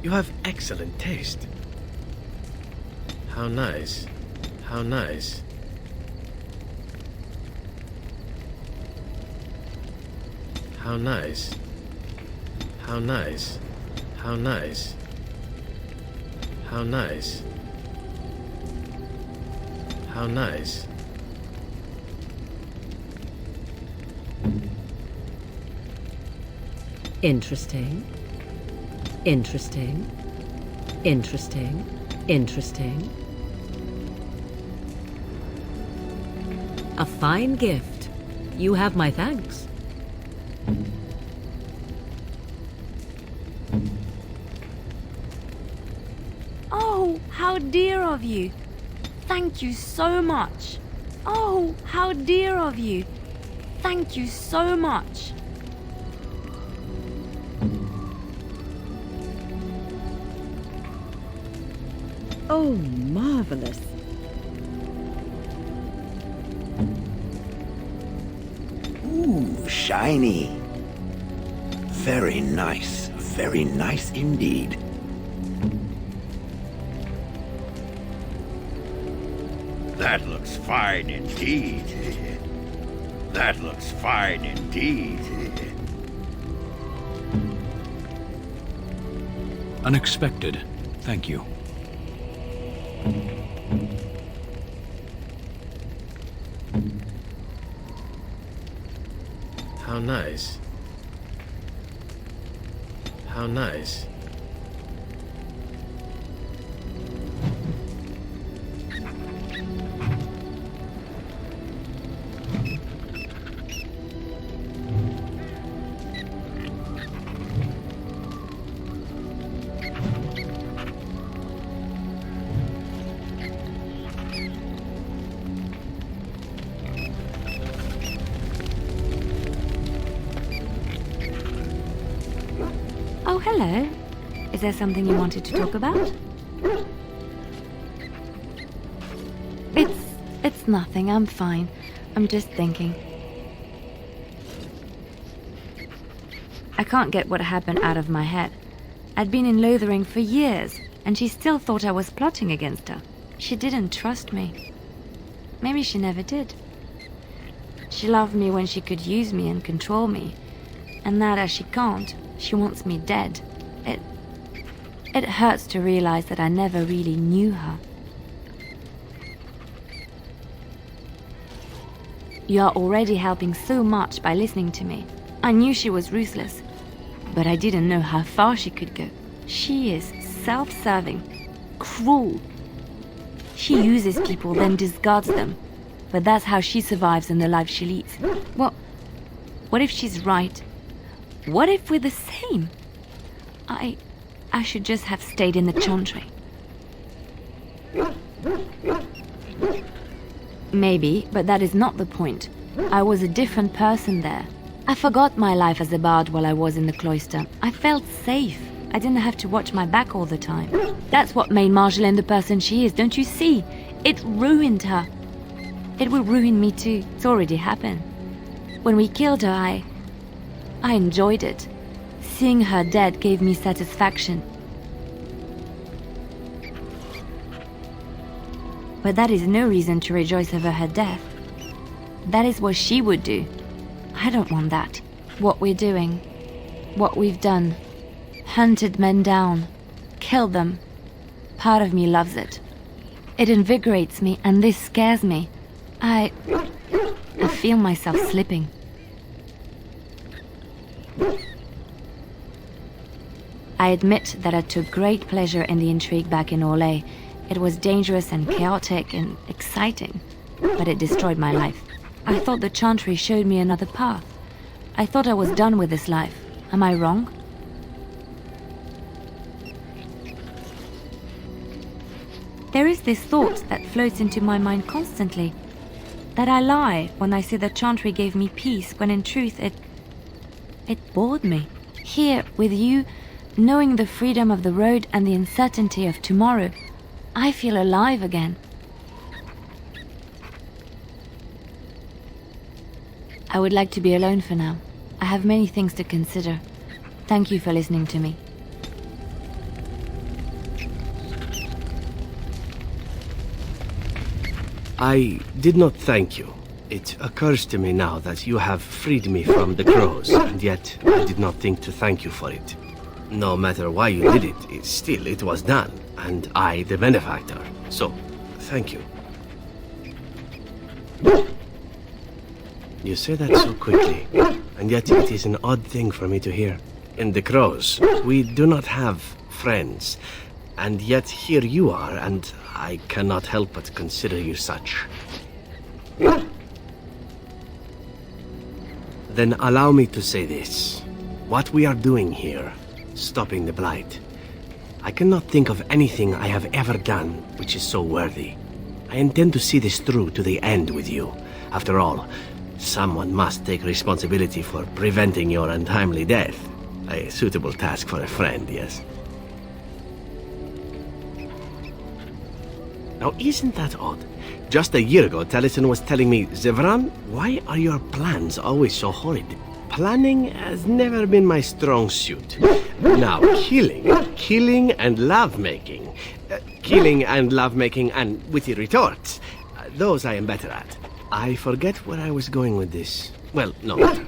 You have excellent taste. How nice. How nice. How nice. How nice. How nice. How nice. How nice. Interesting. Interesting. Interesting. Interesting. A fine gift. You have my thanks. Oh, how dear of you. Thank you so much. Oh, how dear of you. Thank you so much. Oh, marvelous. Ooh, shiny. Very nice indeed. That looks fine indeed. That looks fine indeed. Unexpected. Thank you. How nice. How nice. Oh, hello. Is there something you wanted to talk about? It's nothing. I'm fine. I'm just thinking. I can't get what happened out of my head. I'd been in Lothering for years, and she still thought I was plotting against her. She didn't trust me. Maybe she never did. She loved me when she could use me and control me. And now that she can't, she wants me dead. It hurts to realize that I never really knew her. You are already helping so much by listening to me. I knew she was ruthless, but I didn't know how far she could go. She is self-serving, cruel. She uses people, then discards them. But that's how she survives in the life she leads. What if she's right? What if we're the same? I should just have stayed in the Chantry. Maybe, but that is not the point. I was a different person there. I forgot my life as a bard while I was in the cloister. I felt safe. I didn't have to watch my back all the time. That's what made Marjolaine the person she is, don't you see? It ruined her. It will ruin me too. It's already happened. When we killed her, I enjoyed it. Seeing her dead gave me satisfaction. But that is no reason to rejoice over her death. That is what she would do. I don't want that. What we're doing, what we've done, hunted men down, killed them. Part of me loves it. It invigorates me, and this scares me. I feel myself slipping. I admit that I took great pleasure in the intrigue back in Orlais. It was dangerous and chaotic and exciting, but it destroyed my life. I thought the Chantry showed me another path. I thought I was done with this life. Am I wrong? There is this thought that floats into my mind constantly, that I lie when I say the Chantry gave me peace, when in truth it bored me. Here, with you, knowing the freedom of the road and the uncertainty of tomorrow, I feel alive again. I would like to be alone for now. I have many things to consider. Thank you for listening to me. I did not thank you. It occurs to me now that you have freed me from the crows, and yet I did not think to thank you for it. No matter why you did it, it was done, and I the benefactor. So, thank you. You say that so quickly, and yet it is an odd thing for me to hear. In the crows, we do not have friends, and yet here you are, and I cannot help but consider you such. Then allow me to say this. What we are doing here, stopping the Blight, I cannot think of anything I have ever done which is so worthy. I intend to see this through to the end with you. After all, someone must take responsibility for preventing your untimely death. A suitable task for a friend, yes? Now, isn't that odd? Just a year ago, Taliesin was telling me, Zevran, why are your plans always so horrid? Planning has never been my strong suit. Now, killing and lovemaking. Killing and lovemaking and witty retorts. Those I am better at. I forget where I was going with this. Well, no matter.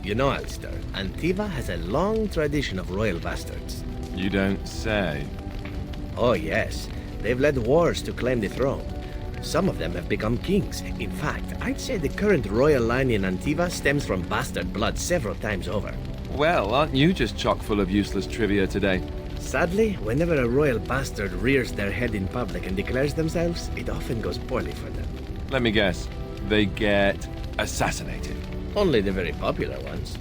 You know, Alistair, Antiva has a long tradition of royal bastards. You don't say. Oh, yes. They've led wars to claim the throne. Some of them have become kings. In fact, I'd say the current royal line in Antiva stems from bastard blood several times over. Well, aren't you just chock full of useless trivia today? Sadly, whenever a royal bastard rears their head in public and declares themselves, it often goes poorly for them. Let me guess. They get assassinated. Only the very popular ones.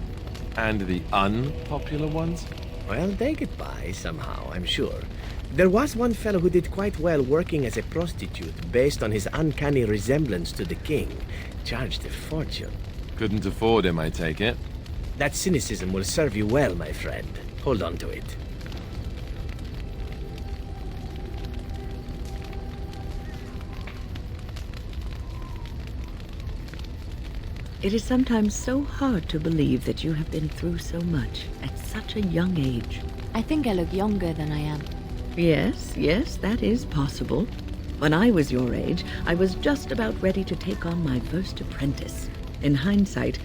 And the unpopular ones? Well, they get by somehow, I'm sure. There was one fellow who did quite well working as a prostitute based on his uncanny resemblance to the king. Charged a fortune. Couldn't afford him, I take it. That cynicism will serve you well, my friend. Hold on to it. It is sometimes so hard to believe that you have been through so much at such a young age. I think I look younger than I am. Yes, that is possible. When I was your age, I was just about ready to take on my first apprentice. In hindsight,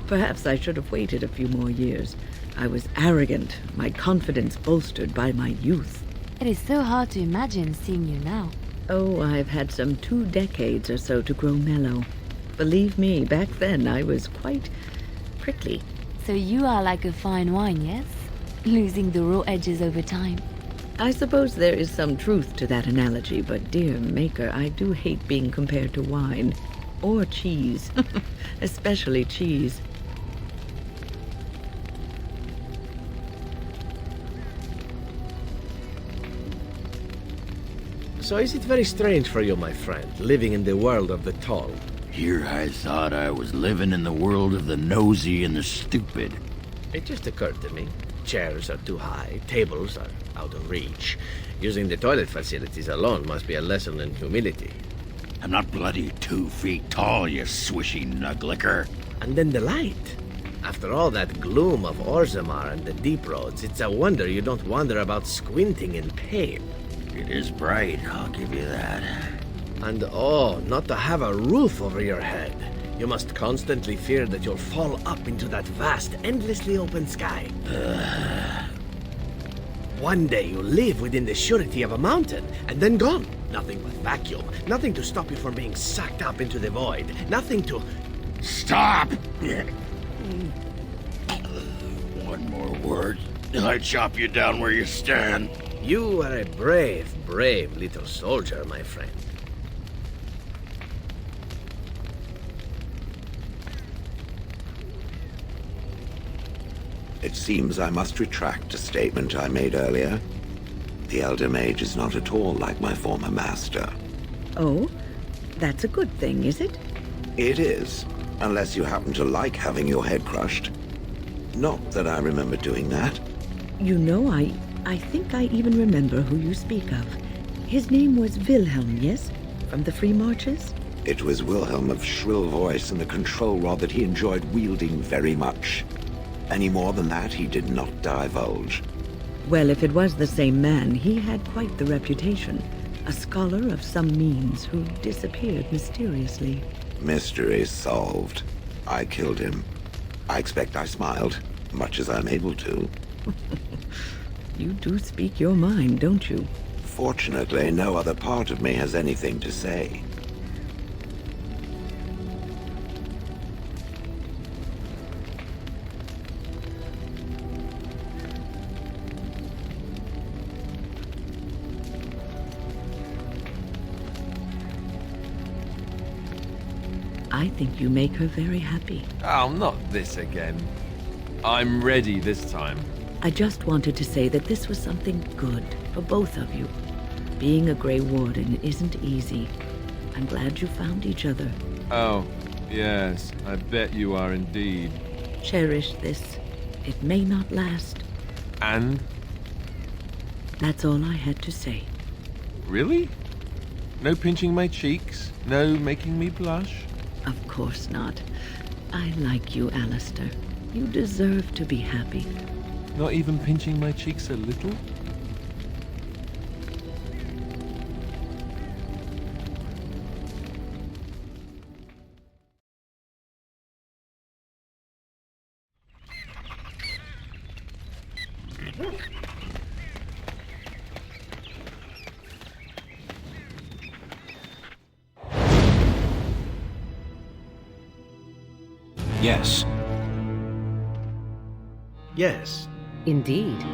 perhaps I should have waited a few more years. I was arrogant, my confidence bolstered by my youth. It is so hard to imagine seeing you now. Oh, I've had some 2 decades or so to grow mellow. Believe me, back then I was quite prickly. So you are like a fine wine, yes? Losing the raw edges over time. I suppose there is some truth to that analogy, but dear Maker, I do hate being compared to wine. Or cheese. Especially cheese. So is it very strange for you, my friend, living in the world of the tall? Here I thought I was living in the world of the nosy and the stupid. It just occurred to me. Chairs are too high, tables are out of reach. Using the toilet facilities alone must be a lesson in humility. I'm not bloody 2 feet tall, you swishy nuglicker. And then the light. After all that gloom of Orzammar and the deep roads, it's a wonder you don't wander about squinting in pain. It is bright, I'll give you that. And oh, not to have a roof over your head. You must constantly fear that you'll fall up into that vast, endlessly open sky. One day you'll live within the surety of a mountain, and then gone. Nothing but vacuum. Nothing to stop you from being sucked up into the void. Nothing to... Stop! One more word, and I chop you down where you stand. You are a brave, brave little soldier, my friend. It seems I must retract a statement I made earlier. The Elder Mage is not at all like my former master. Oh? That's a good thing, is it? It is, unless you happen to like having your head crushed. Not that I remember doing that. You know, I think I even remember who you speak of. His name was Wilhelm, yes? From the Free Marches? It was Wilhelm of shrill voice and the control rod that he enjoyed wielding very much. Any more than that, he did not divulge. Well, if it was the same man, he had quite the reputation. A scholar of some means who disappeared mysteriously. Mystery solved. I killed him. I expect I smiled, much as I'm able to. You do speak your mind, don't you? Fortunately, no other part of me has anything to say. I think you make her very happy. Oh, not this again. I'm ready this time. I just wanted to say that this was something good for both of you. Being a Grey Warden isn't easy. I'm glad you found each other. Oh, yes, I bet you are indeed. Cherish this. It may not last. And? That's all I had to say. Really? No pinching my cheeks? No making me blush? Of course not. I like you, Alistair. You deserve to be happy. Not even pinching my cheeks a little? Yes. Yes. Indeed.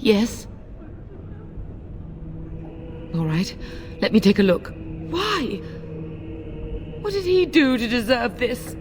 Yes? All right, let me take a look. Why? What did he do to deserve this?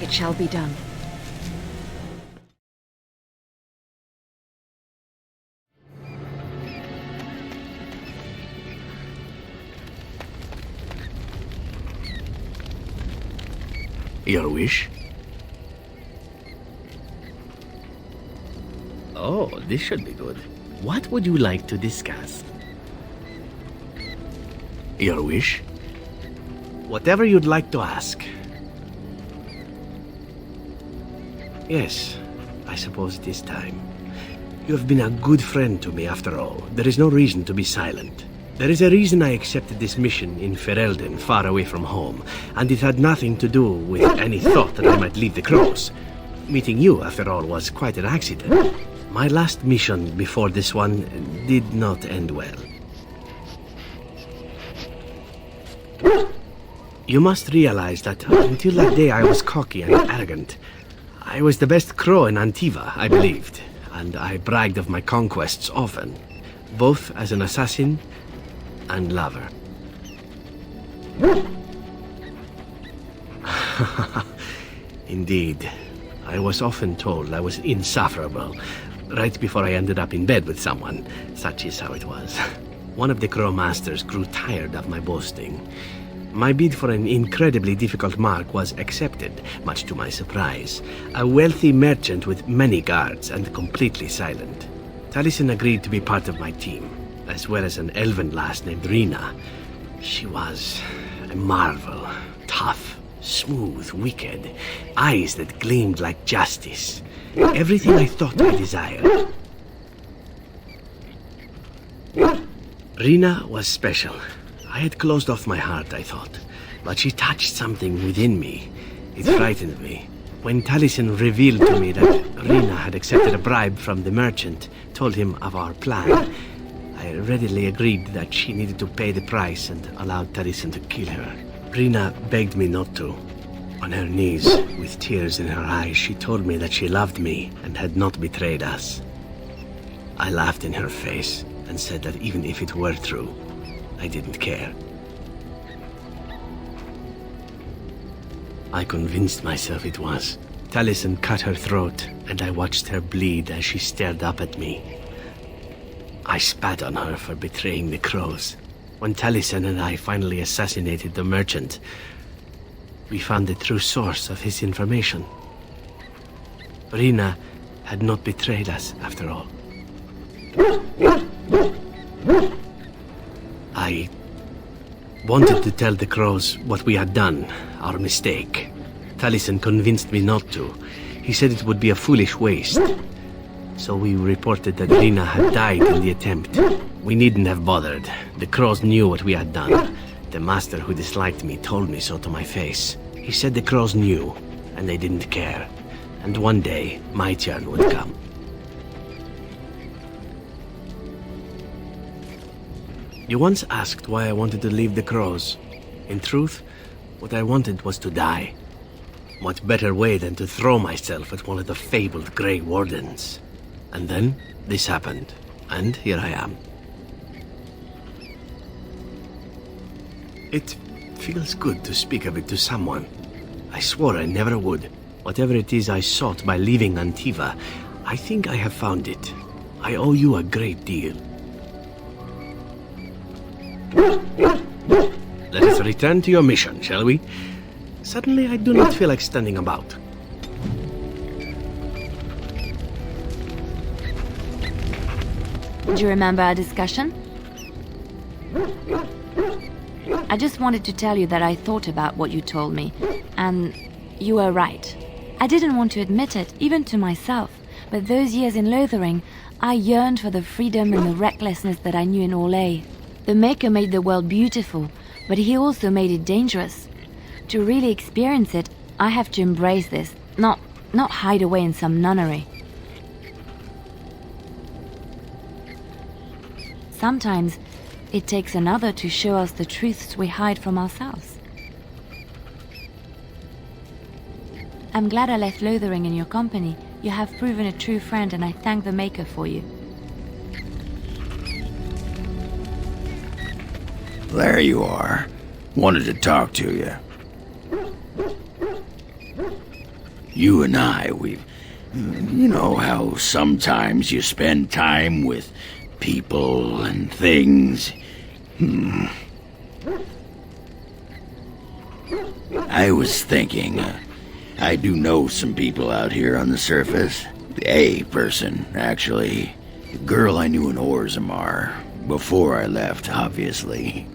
It shall be done. Your wish? Oh, this should be good. What would you like to discuss? Your wish? Whatever you'd like to ask. Yes, I suppose it is time. You have been a good friend to me after all. There is no reason to be silent. There is a reason I accepted this mission in Ferelden, far away from home, and it had nothing to do with any thought that I might leave the Crows. Meeting you, after all, was quite an accident. My last mission before this one did not end well. You must realize that until that day I was cocky and arrogant. I was the best crow in Antiva, I believed, and I bragged of my conquests often, both as an assassin and lover. Indeed, I was often told I was insufferable, right before I ended up in bed with someone. Such is how it was. One of the Crow Masters grew tired of my boasting. My bid for an incredibly difficult mark was accepted, much to my surprise. A wealthy merchant with many guards and completely silent. Taliesin agreed to be part of my team, as well as an elven lass named Rina. She was a marvel. Tough, smooth, wicked. Eyes that gleamed like justice. Everything I thought I desired. Rina was special. I had closed off my heart, I thought, but she touched something within me. It frightened me. When Taliesin revealed to me that Rina had accepted a bribe from the merchant, told him of our plan, I readily agreed that she needed to pay the price and allowed Taliesin to kill her. Rina begged me not to. On her knees, with tears in her eyes, she told me that she loved me and had not betrayed us. I laughed in her face and said that even if it were true, I didn't care. I convinced myself it was. Taliesin cut her throat, and I watched her bleed as she stared up at me. I spat on her for betraying the Crows. When Taliesin and I finally assassinated the merchant, we found the true source of his information. Rina had not betrayed us, after all. I wanted to tell the Crows what we had done, our mistake. Taliesin convinced me not to. He said it would be a foolish waste. So we reported that Rina had died in the attempt. We needn't have bothered. The Crows knew what we had done. The master who disliked me told me so to my face. He said the Crows knew, and they didn't care. And one day, my turn would come. You once asked why I wanted to leave the Crows. In truth, what I wanted was to die. What better way than to throw myself at one of the fabled Grey Wardens? And then, this happened, and here I am. It feels good to speak of it to someone. I swore I never would. Whatever it is I sought by leaving Antiva, I think I have found it. I owe you a great deal. Let us return to your mission, shall we? Suddenly, I do not feel like standing about. Do you remember our discussion? I just wanted to tell you that I thought about what you told me, and you were right. I didn't want to admit it, even to myself, but those years in Lothering, I yearned for the freedom and the recklessness that I knew in Orlais. The Maker made the world beautiful, but he also made it dangerous. To really experience it, I have to embrace this, not hide away in some nunnery. Sometimes, it takes another to show us the truths we hide from ourselves. I'm glad I left Lothering in your company. You have proven a true friend, and I thank the Maker for you. There you are. Wanted to talk to you. You and I, you know how sometimes you spend time with people and things. I was thinking, I do know some people out here on the surface. A person, actually. A girl I knew in Orzammar. Before I left, obviously.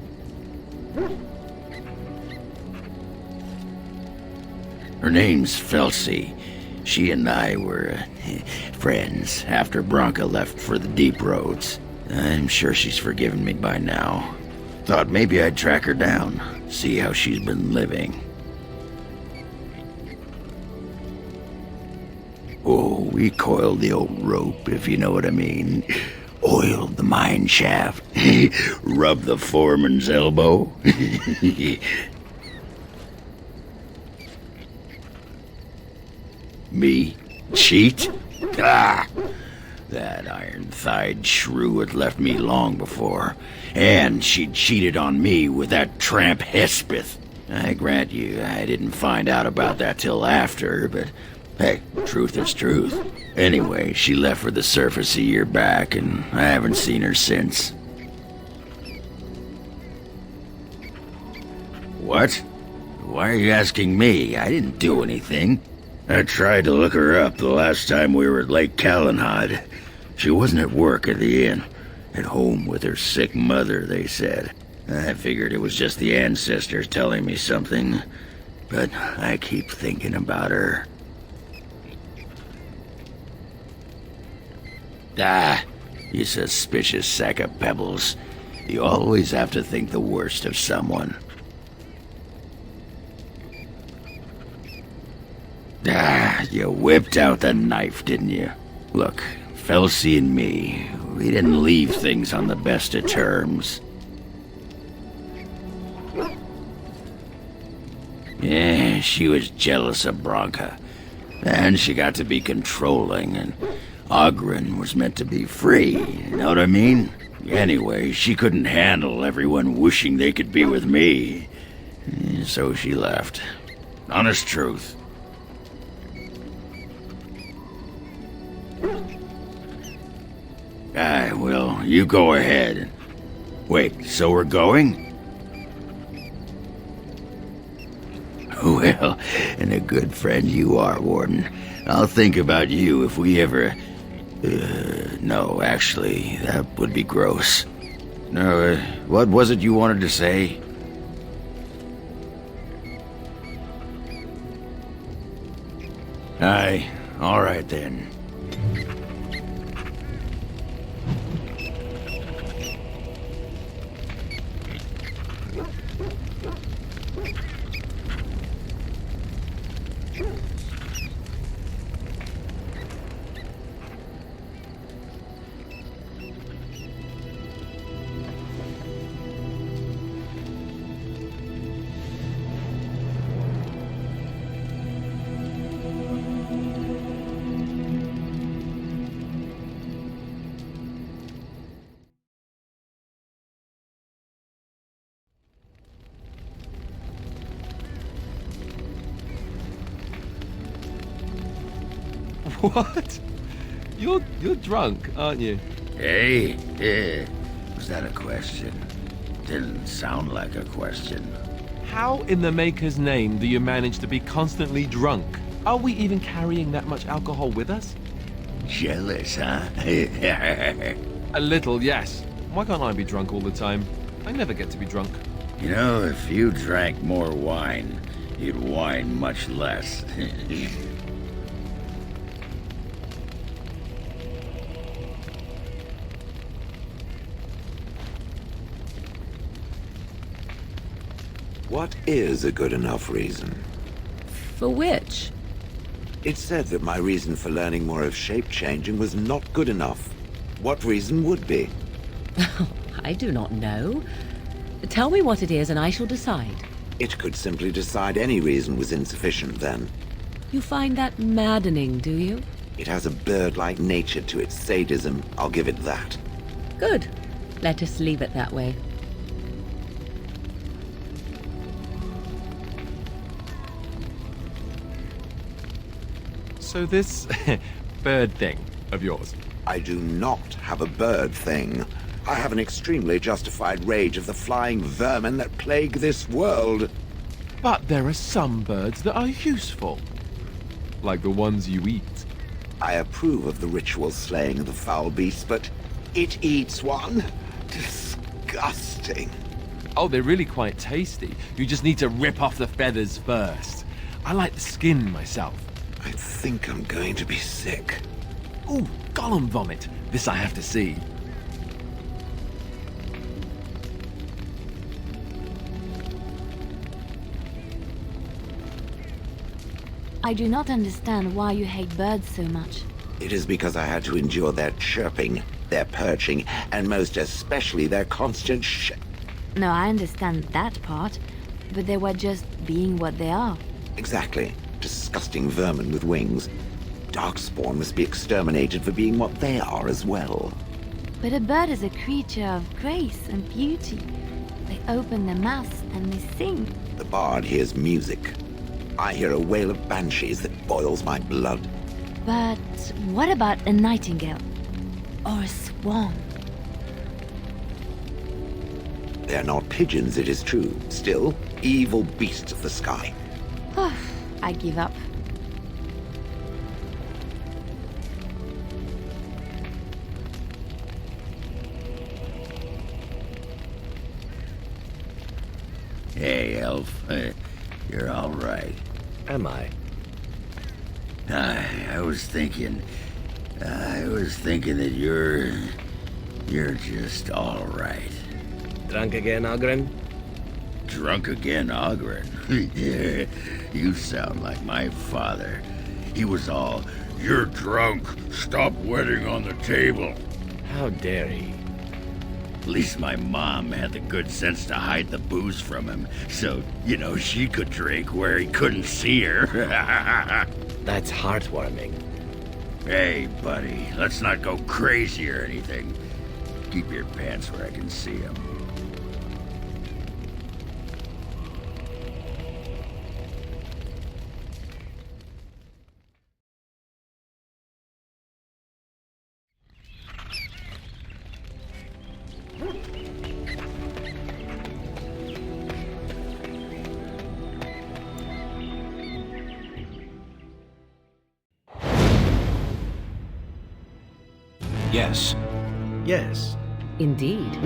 Her name's Felsi. She and I were friends after Branka left for the Deep Roads. I'm sure she's forgiven me by now. Thought maybe I'd track her down, see how she's been living. Oh, we coiled the old rope, if you know what I mean. Oiled the mine shaft. Rubbed the foreman's elbow. Me? Cheat? Ah! That iron-thighed shrew had left me long before. And she'd cheated on me with that tramp Hespeth. I grant you, I didn't find out about that till after, but hey, truth is truth. Anyway, she left for the surface a year back, and I haven't seen her since. What? Why are you asking me? I didn't do anything. I tried to look her up the last time we were at Lake Calenhad. She wasn't at work at the inn. At home with her sick mother, they said. I figured it was just the ancestors telling me something, but I keep thinking about her. Ah, you suspicious sack of pebbles. You always have to think the worst of someone. Ah, you whipped out the knife, didn't you? Look, Felsi and me, we didn't leave things on the best of terms. Yeah, she was jealous of Branka. And she got to be controlling, and Oghren was meant to be free, you know what I mean? Anyway, she couldn't handle everyone wishing they could be with me. So she left. Honest truth. Well, you go ahead. Wait, so we're going? Well, and a good friend you are, Warden. I'll think about you if we ever... no, actually, that would be gross. No, what was it you wanted to say? Aye, all right then. What? You're drunk, aren't you? Hey, yeah. Was that a question? Didn't sound like a question. How in the Maker's name do you manage to be constantly drunk? Are we even carrying that much alcohol with us? Jealous, huh? A little, yes. Why can't I be drunk all the time? I never get to be drunk. You know, if you drank more wine, you'd whine much less. What is a good enough reason? For which? It said that my reason for learning more of shape-changing was not good enough. What reason would be? I do not know. Tell me what it is and I shall decide. It could simply decide any reason was insufficient then. You find that maddening, do you? It has a bird-like nature to its sadism, I'll give it that. Good. Let us leave it that way. So this bird thing of yours? I do not have a bird thing. I have an extremely justified rage of the flying vermin that plague this world. But there are some birds that are useful. like the ones you eat. I approve of the ritual slaying of the foul beast, but it eats one? Disgusting. Oh, they're really quite tasty. You just need to rip off the feathers first. I like the skin myself. I think I'm going to be sick. Ooh, Gollum vomit. This I have to see. I do not understand why you hate birds so much. It is because I had to endure their chirping, their perching, and most especially their constant No, I understand that part, but they were just being what they are. Exactly. Disgusting vermin with wings. Darkspawn must be exterminated for being what they are as well. But a bird is a creature of grace and beauty. They open their mouths and they sing. The bard hears music. I hear a wail of banshees that boils my blood. But what about a nightingale? Or a swan? They're not pigeons, it is true. Still, evil beasts of the sky. I give up. Hey, Elf. You're all right. Am I? I was thinking that you're just all right. Drunk again, Ogren? Drunk again, Ogren? You sound like my father. He was all, "You're drunk. Stop wetting on the table." How dare he? At least my mom had the good sense to hide the booze from him, so, she could drink where he couldn't see her. That's heartwarming. Hey, buddy, let's not go crazy or anything. Keep your pants where I can see them. Yes. Yes. Indeed.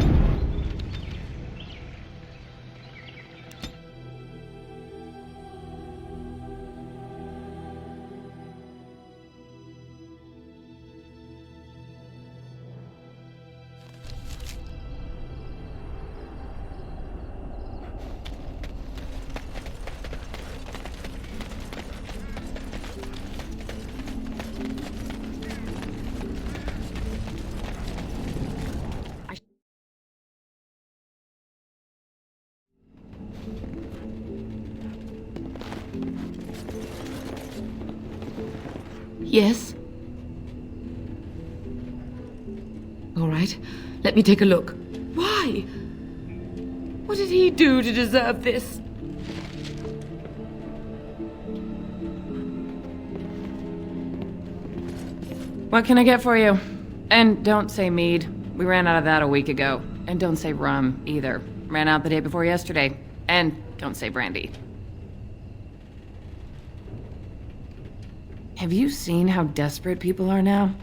Yes? All right, let me take a look. Why? What did he do to deserve this? What can I get for you? And don't say mead. We ran out of that a week ago. And don't say rum, either. Ran out the day before yesterday. And don't say brandy. Have you seen how desperate people are now?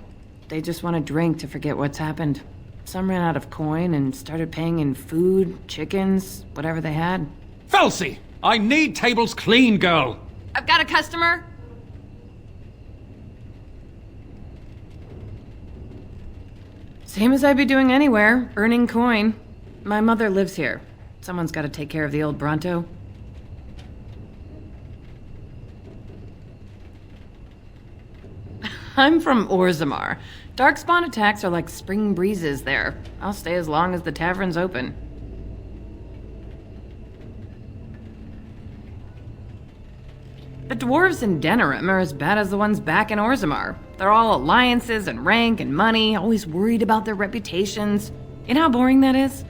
They just want to drink to forget what's happened. Some ran out of coin and started paying in food, chickens, whatever they had. Felsi! I need tables clean, girl! I've got a customer! Same as I'd be doing anywhere, earning coin. My mother lives here. Someone's got to take care of the old Bronto. I'm from Orzammar. Darkspawn attacks are like spring breezes there. I'll stay as long as the tavern's open. The dwarves in Denerim are as bad as the ones back in Orzammar. They're all alliances and rank and money, always worried about their reputations. You know how boring that is?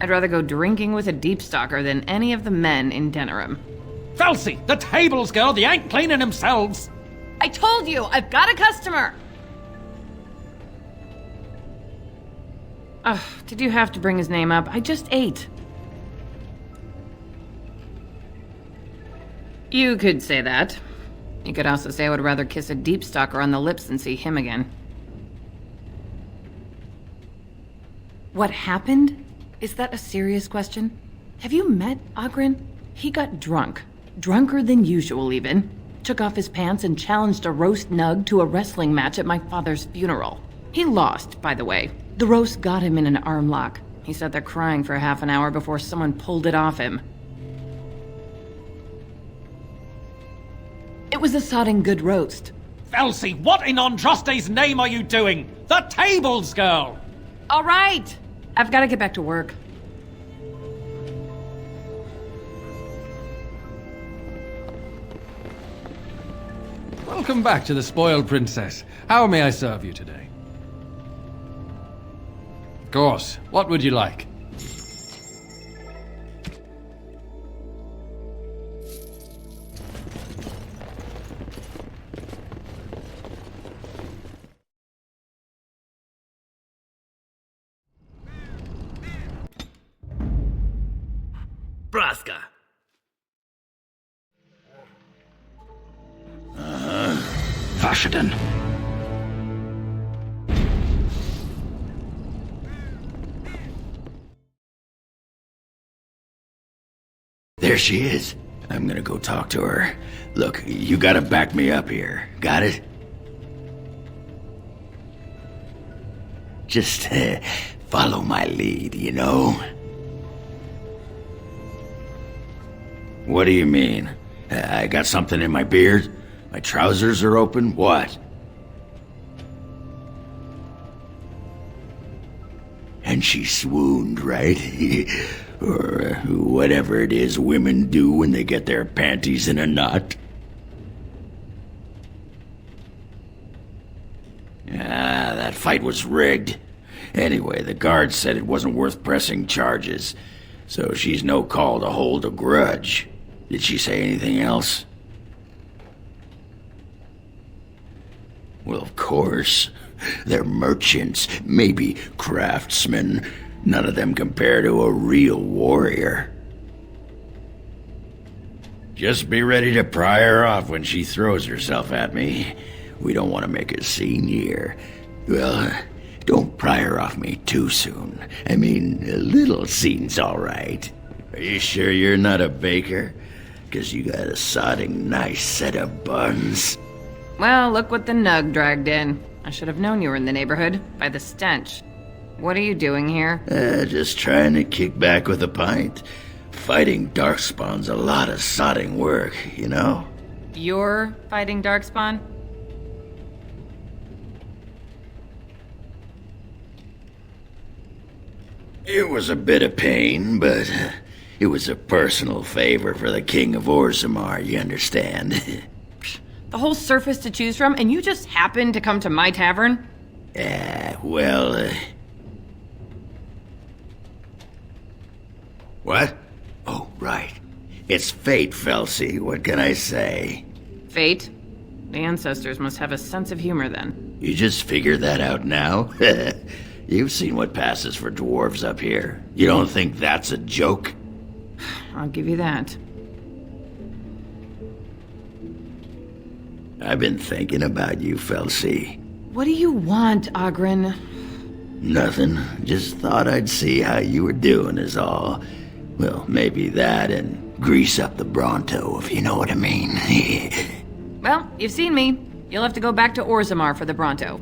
I'd rather go drinking with a deepstalker than any of the men in Denerim. Felsi! The tables, girl! They ain't cleaning themselves! I told you! I've got a customer! Ugh, did you have to bring his name up? I just ate. You could say that. You could also say I would rather kiss a deep stalker on the lips than see him again. What happened? Is that a serious question? Have you met Oghren? He got drunk. Drunker than usual, even. Took off his pants and challenged a roast nug to a wrestling match at my father's funeral. He lost, by the way. The roast got him in an arm lock. He sat there crying for half an hour before someone pulled it off him. It was a sodding good roast. Felsi, what in Andraste's name are you doing? The tables, girl! All right! I've got to get back to work. Welcome back to the Spoiled Princess. How may I serve you today? Of course. What would you like? Braska. Vashaden. There she is. I'm gonna go talk to her. Look, you gotta back me up here. Got it? Just follow my lead, you know? What do you mean? I got something in my beard? My trousers are open? What? And she swooned, right? Or whatever it is women do when they get their panties in a knot. Ah, that fight was rigged. Anyway, the guard said it wasn't worth pressing charges, so she's no call to hold a grudge. Did she say anything else? Well, of course. They're merchants, maybe craftsmen. None of them compare to a real warrior. Just be ready to pry her off when she throws herself at me. We don't want to make a scene here. Well, don't pry her off me too soon. I mean, a little scene's all right. Are you sure you're not a baker? 'Cause you got a sodding nice set of buns. Well, look what the nug dragged in. I should have known you were in the neighborhood, by the stench. What are you doing here? Just trying to kick back with a pint. Fighting Darkspawn's a lot of sodding work, you know? You're fighting Darkspawn? It was a bit of pain, but it was a personal favor for the King of Orzammar, you understand? The whole surface to choose from, and you just happened to come to my tavern? What? Oh, right. It's fate, Felsi. What can I say? Fate? The ancestors must have a sense of humor then. You just figured that out now? You've seen what passes for dwarves up here. You don't think that's a joke? I'll give you that. I've been thinking about you, Felsi. What do you want, Oghren? Nothing. Just thought I'd see how you were doing is all. Well, maybe that and grease up the Bronto, if you know what I mean. Well, you've seen me. You'll have to go back to Orzammar for the Bronto.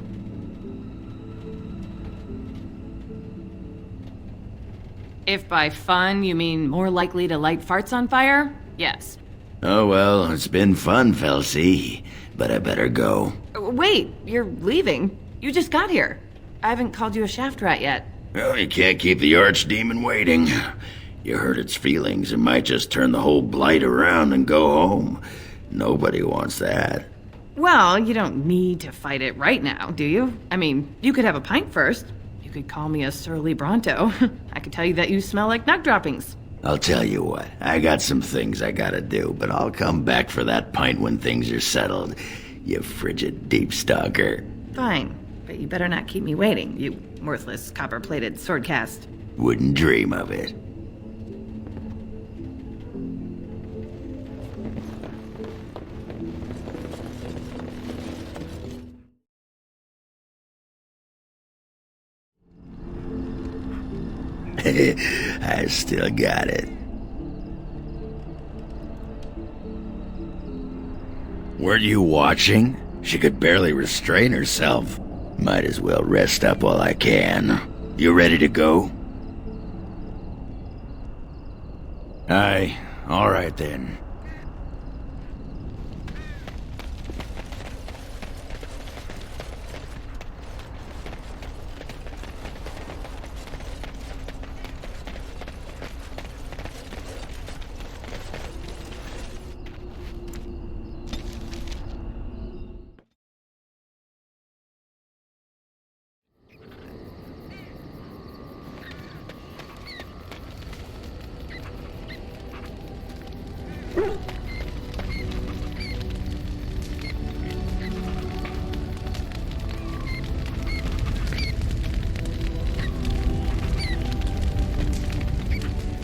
If by fun you mean more likely to light farts on fire, yes. Oh well, it's been fun, Felsi. But I better go. Wait, you're leaving? You just got here. I haven't called you a shaft rat yet. Well, you can't keep the archdemon waiting. You hurt its feelings, it might just turn the whole blight around and go home. Nobody wants that. Well, you don't need to fight it right now, do you? I mean, you could have a pint first. You could call me a surly Bronto. I could tell you that you smell like nug droppings. I'll tell you what, I got some things I gotta do, but I'll come back for that pint when things are settled, you frigid deep stalker. Fine, but you better not keep me waiting, you worthless copper-plated swordcast. Wouldn't dream of it. I still got it. Weren't you watching? She could barely restrain herself. Might as well rest up while I can. You ready to go? Aye, all right then.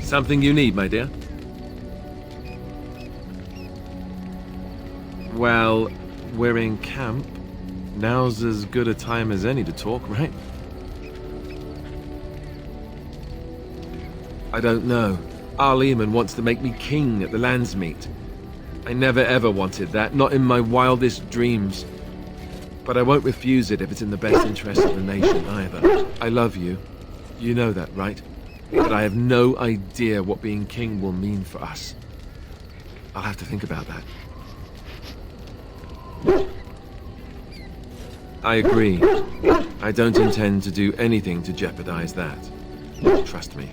Something you need, my dear? Well, we're in camp. Now's as good a time as any to talk, right? I don't know. Arleman wants to make me king at the Landsmeet. I never ever wanted that, not in my wildest dreams. But I won't refuse it if it's in the best interest of the nation either. I love you. You know that, right? But I have no idea what being king will mean for us. I'll have to think about that. I agree. I don't intend to do anything to jeopardize that. Trust me.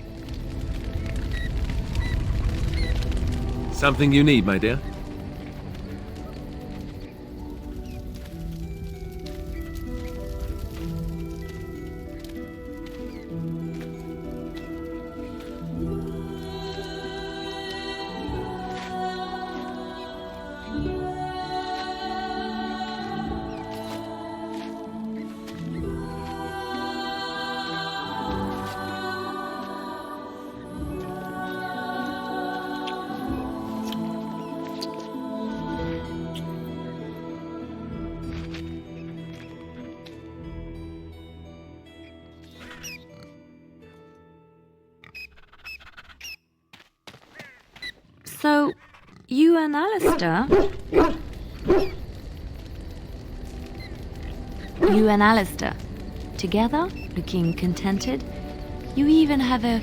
Something you need, my dear? So, you and Alistair? You and Alistair, together, looking contented? You even have a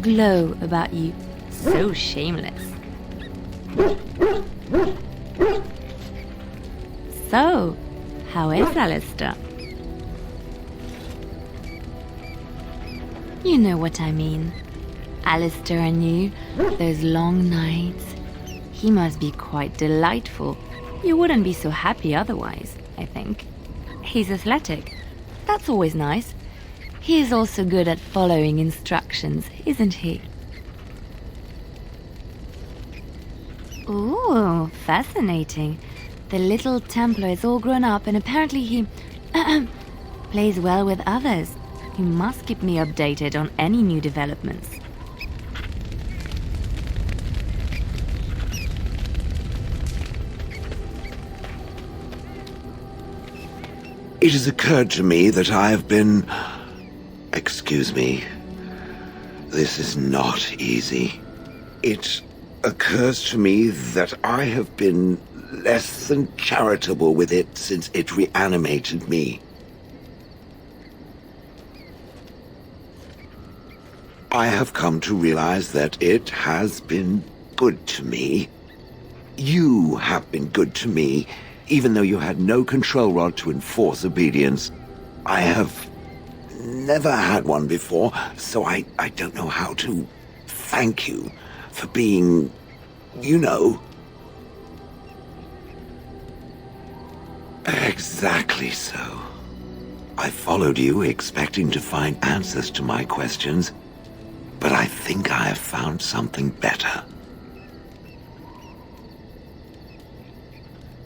glow about you. So shameless. So, how is Alistair? You know what I mean. Alistair and you, those long nights. He must be quite delightful. You wouldn't be so happy otherwise, I think. He's athletic. That's always nice. He is also good at following instructions, isn't he? Ooh, fascinating. The little Templar is all grown up and apparently he plays well with others. You must keep me updated on any new developments. It has occurred to me that I have been... Excuse me. This is not easy. It occurs to me that I have been less than charitable with it since it reanimated me. I have come to realize that it has been good to me. You have been good to me, even though you had no control rod to enforce obedience. I have never had one before, so I don't know how to thank you for being, you know... Exactly so. I followed you expecting to find answers to my questions, but I think I have found something better.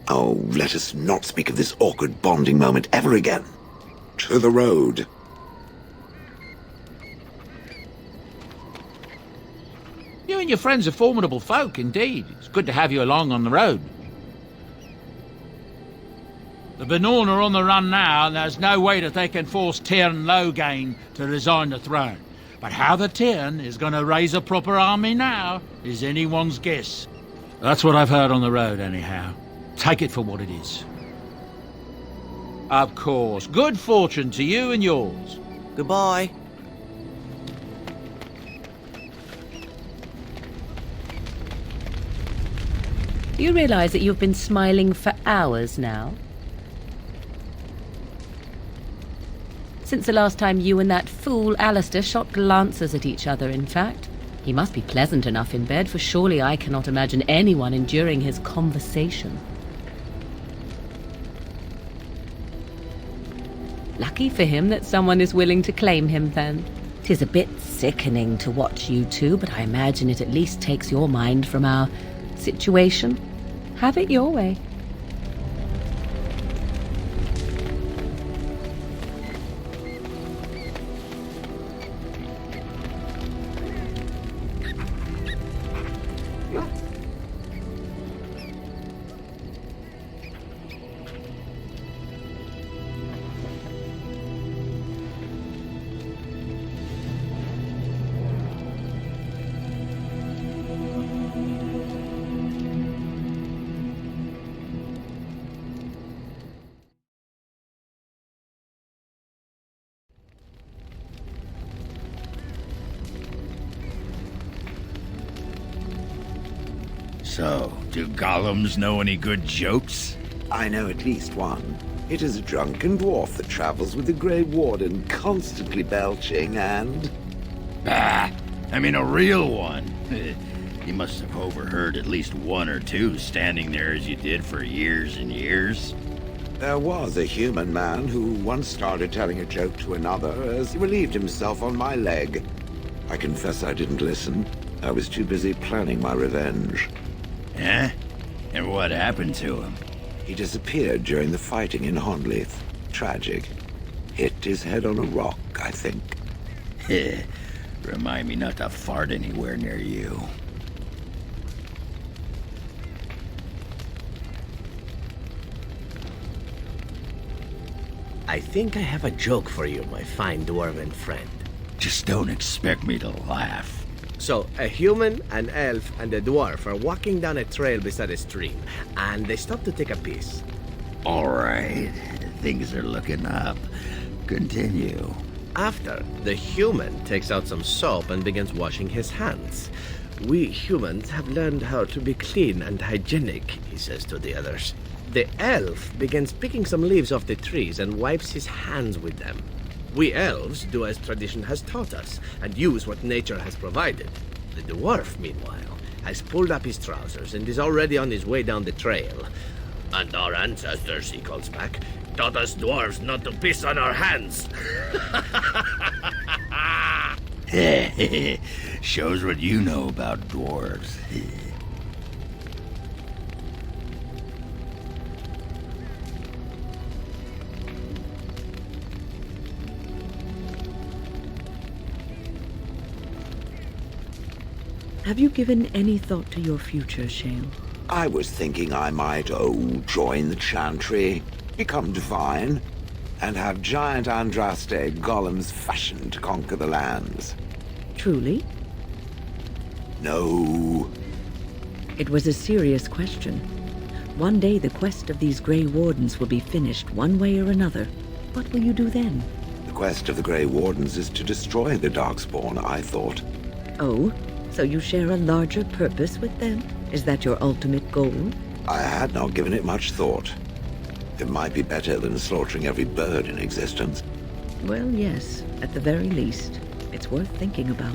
Oh, let us not speak of this awkward bonding moment ever again. To the road. You and your friends are formidable folk, indeed. It's good to have you along on the road. The Benorn are on the run now, and there's no way that they can force Tyrn Logain to resign the throne. But how the Tyrn is going to raise a proper army now is anyone's guess. That's what I've heard on the road, anyhow. Take it for what it is. Of course. Good fortune to you and yours. Goodbye. Do you realize that you've been smiling for hours now? Since the last time you and that fool Alistair shot glances at each other, in fact. He must be pleasant enough in bed, for surely I cannot imagine anyone enduring his conversation. Lucky for him that someone is willing to claim him, then. 'Tis a bit sickening to watch you two, but I imagine it at least takes your mind from our situation. Have it your way. So, do golems know any good jokes? I know at least one. It is a drunken dwarf that travels with the Grey Warden, constantly belching and... Bah! I mean a real one. You must have overheard at least one or two standing there as you did for years and years. There was a human man who once started telling a joke to another as he relieved himself on my leg. I confess I didn't listen. I was too busy planning my revenge. Eh? And what happened to him? He disappeared during the fighting in Honleith. Tragic. Hit his head on a rock, I think. Remind me not to fart anywhere near you. I think I have a joke for you, my fine dwarven friend. Just don't expect me to laugh. So, a human, an elf, and a dwarf are walking down a trail beside a stream, and they stop to take a piss. All right, things are looking up. Continue. After, the human takes out some soap and begins washing his hands. We humans have learned how to be clean and hygienic, he says to the others. The elf begins picking some leaves off the trees and wipes his hands with them. We elves do as tradition has taught us, and use what nature has provided. The dwarf, meanwhile, has pulled up his trousers and is already on his way down the trail. And our ancestors, he calls back, taught us dwarves not to piss on our hands. Shows what you know about dwarves. Have you given any thought to your future, Shale? I was thinking I might, join the Chantry, become divine, and have giant Andraste golems fashioned to conquer the lands. Truly? No. It was a serious question. One day the quest of these Grey Wardens will be finished one way or another. What will you do then? The quest of the Grey Wardens is to destroy the Darkspawn, I thought. Oh? So you share a larger purpose with them? Is that your ultimate goal? I had not given it much thought. It might be better than slaughtering every bird in existence. Well, yes, at the very least. It's worth thinking about.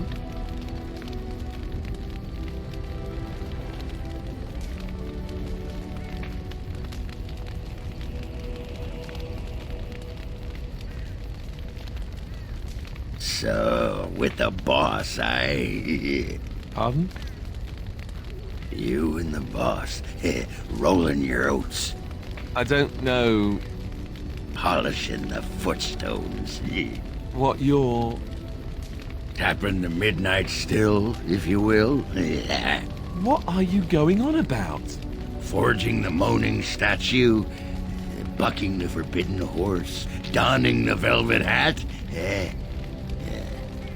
So, with the boss, Pardon? You and the boss, rolling your oats. I don't know... Polishing the footstones. What you're... Tapping the midnight still, if you will. What are you going on about? Forging the moaning statue, bucking the forbidden horse, donning the velvet hat.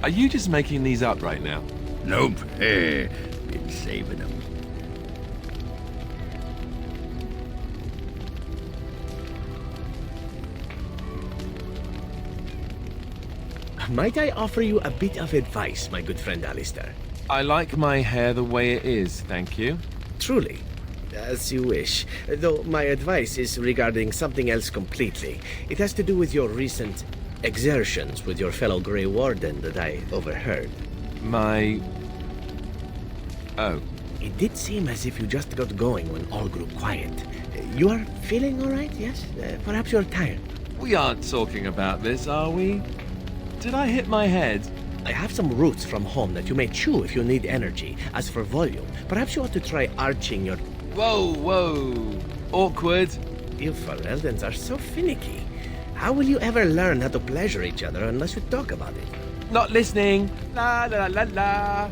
Are you just making these up right now? Nope. Been saving them. Might I offer you a bit of advice, my good friend Alistair? I like my hair the way it is, thank you. Truly. As you wish. Though my advice is regarding something else completely. It has to do with your recent exertions with your fellow Grey Warden that I overheard. My... Oh. It did seem as if you just got going when all grew quiet. You are feeling all right, yes? Perhaps you're tired. We aren't talking about this, are we? Did I hit my head? I have some roots from home that you may chew if you need energy. As for volume, perhaps you ought to try arching your... Whoa, whoa. Awkward. You Ferelden's are so finicky. How will you ever learn how to pleasure each other unless you talk about it? Not listening. La la la la.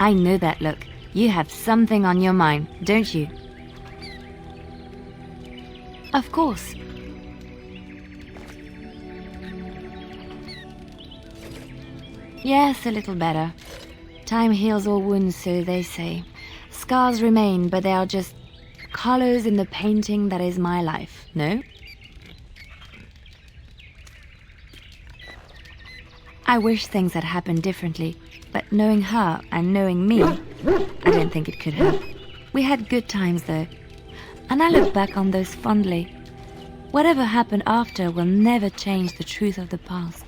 I know that look. You have something on your mind, don't you? Of course. Yes, a little better. Time heals all wounds, so they say. Scars remain, but they are just colors in the painting that is my life, no? I wish things had happened differently, but knowing her and knowing me, I don't think it could have. We had good times, though, and I look back on those fondly. Whatever happened after will never change the truth of the past.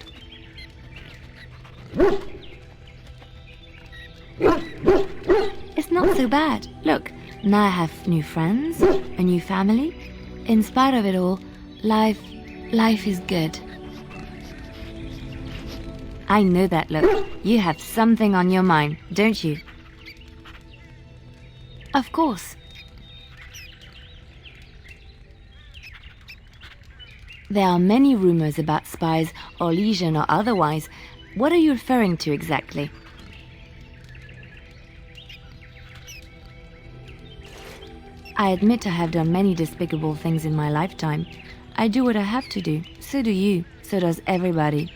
It's not so bad. Look, now I have new friends, a new family. In spite of it all, life is good. I know that look. You have something on your mind, don't you? Of course. There are many rumors about spies, or legion or otherwise. What are you referring to exactly? I admit I have done many despicable things in my lifetime. I do what I have to do. So do you. So does everybody.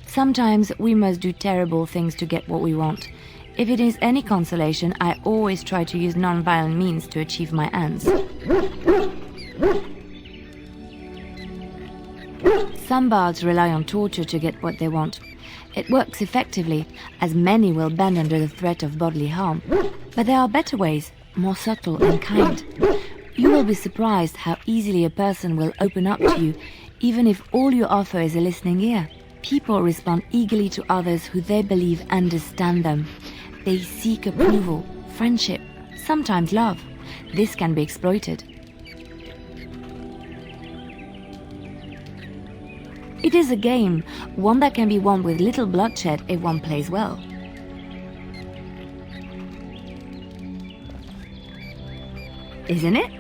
Sometimes we must do terrible things to get what we want. If it is any consolation, I always try to use non-violent means to achieve my ends. Some bards rely on torture to get what they want. It works effectively, as many will bend under the threat of bodily harm. But there are better ways, more subtle and kind. You will be surprised how easily a person will open up to you, even if all you offer is a listening ear. People respond eagerly to others who they believe understand them. They seek approval, friendship, sometimes love. This can be exploited. It is a game, one that can be won with little bloodshed if one plays well. Isn't it?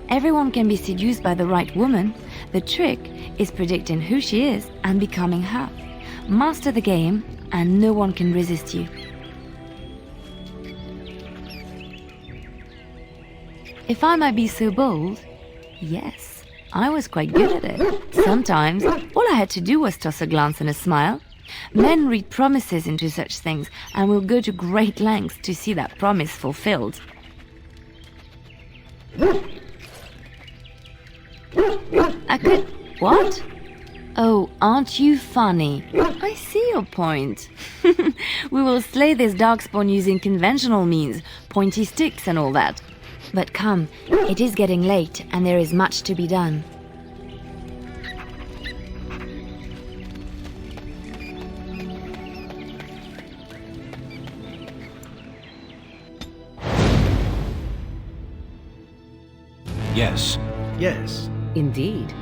Everyone can be seduced by the right woman. The trick is predicting who she is and becoming her. Master the game, and no one can resist you. If I might be so bold, yes, I was quite good at it. Sometimes, all I had to do was toss a glance and a smile. Men read promises into such things and will go to great lengths to see that promise fulfilled. I could... What? Oh, aren't you funny? I see your point. We will slay this darkspawn using conventional means, pointy sticks and all that. But come, it is getting late and there is much to be done. Yes. Yes. Indeed.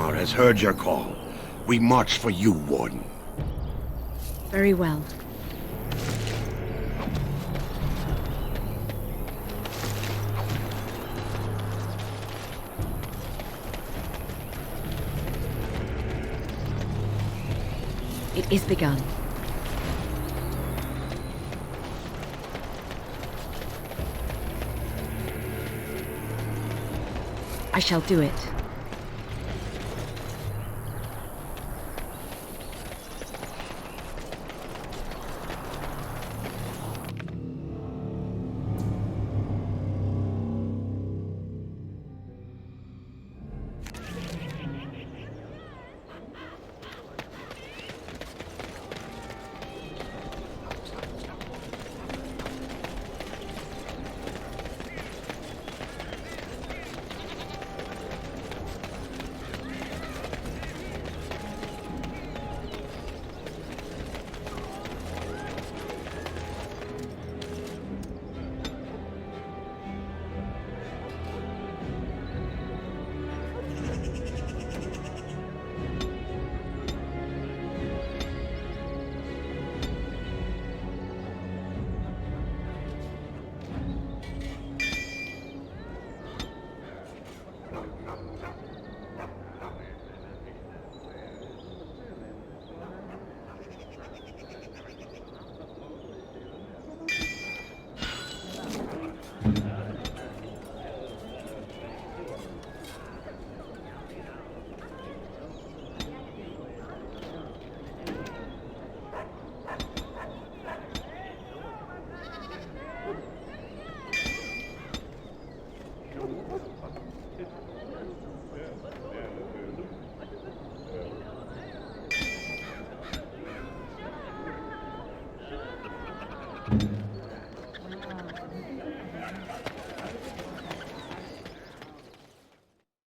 Orzammar has heard your call. We march for you, Warden. Very well. It is begun. I shall do it.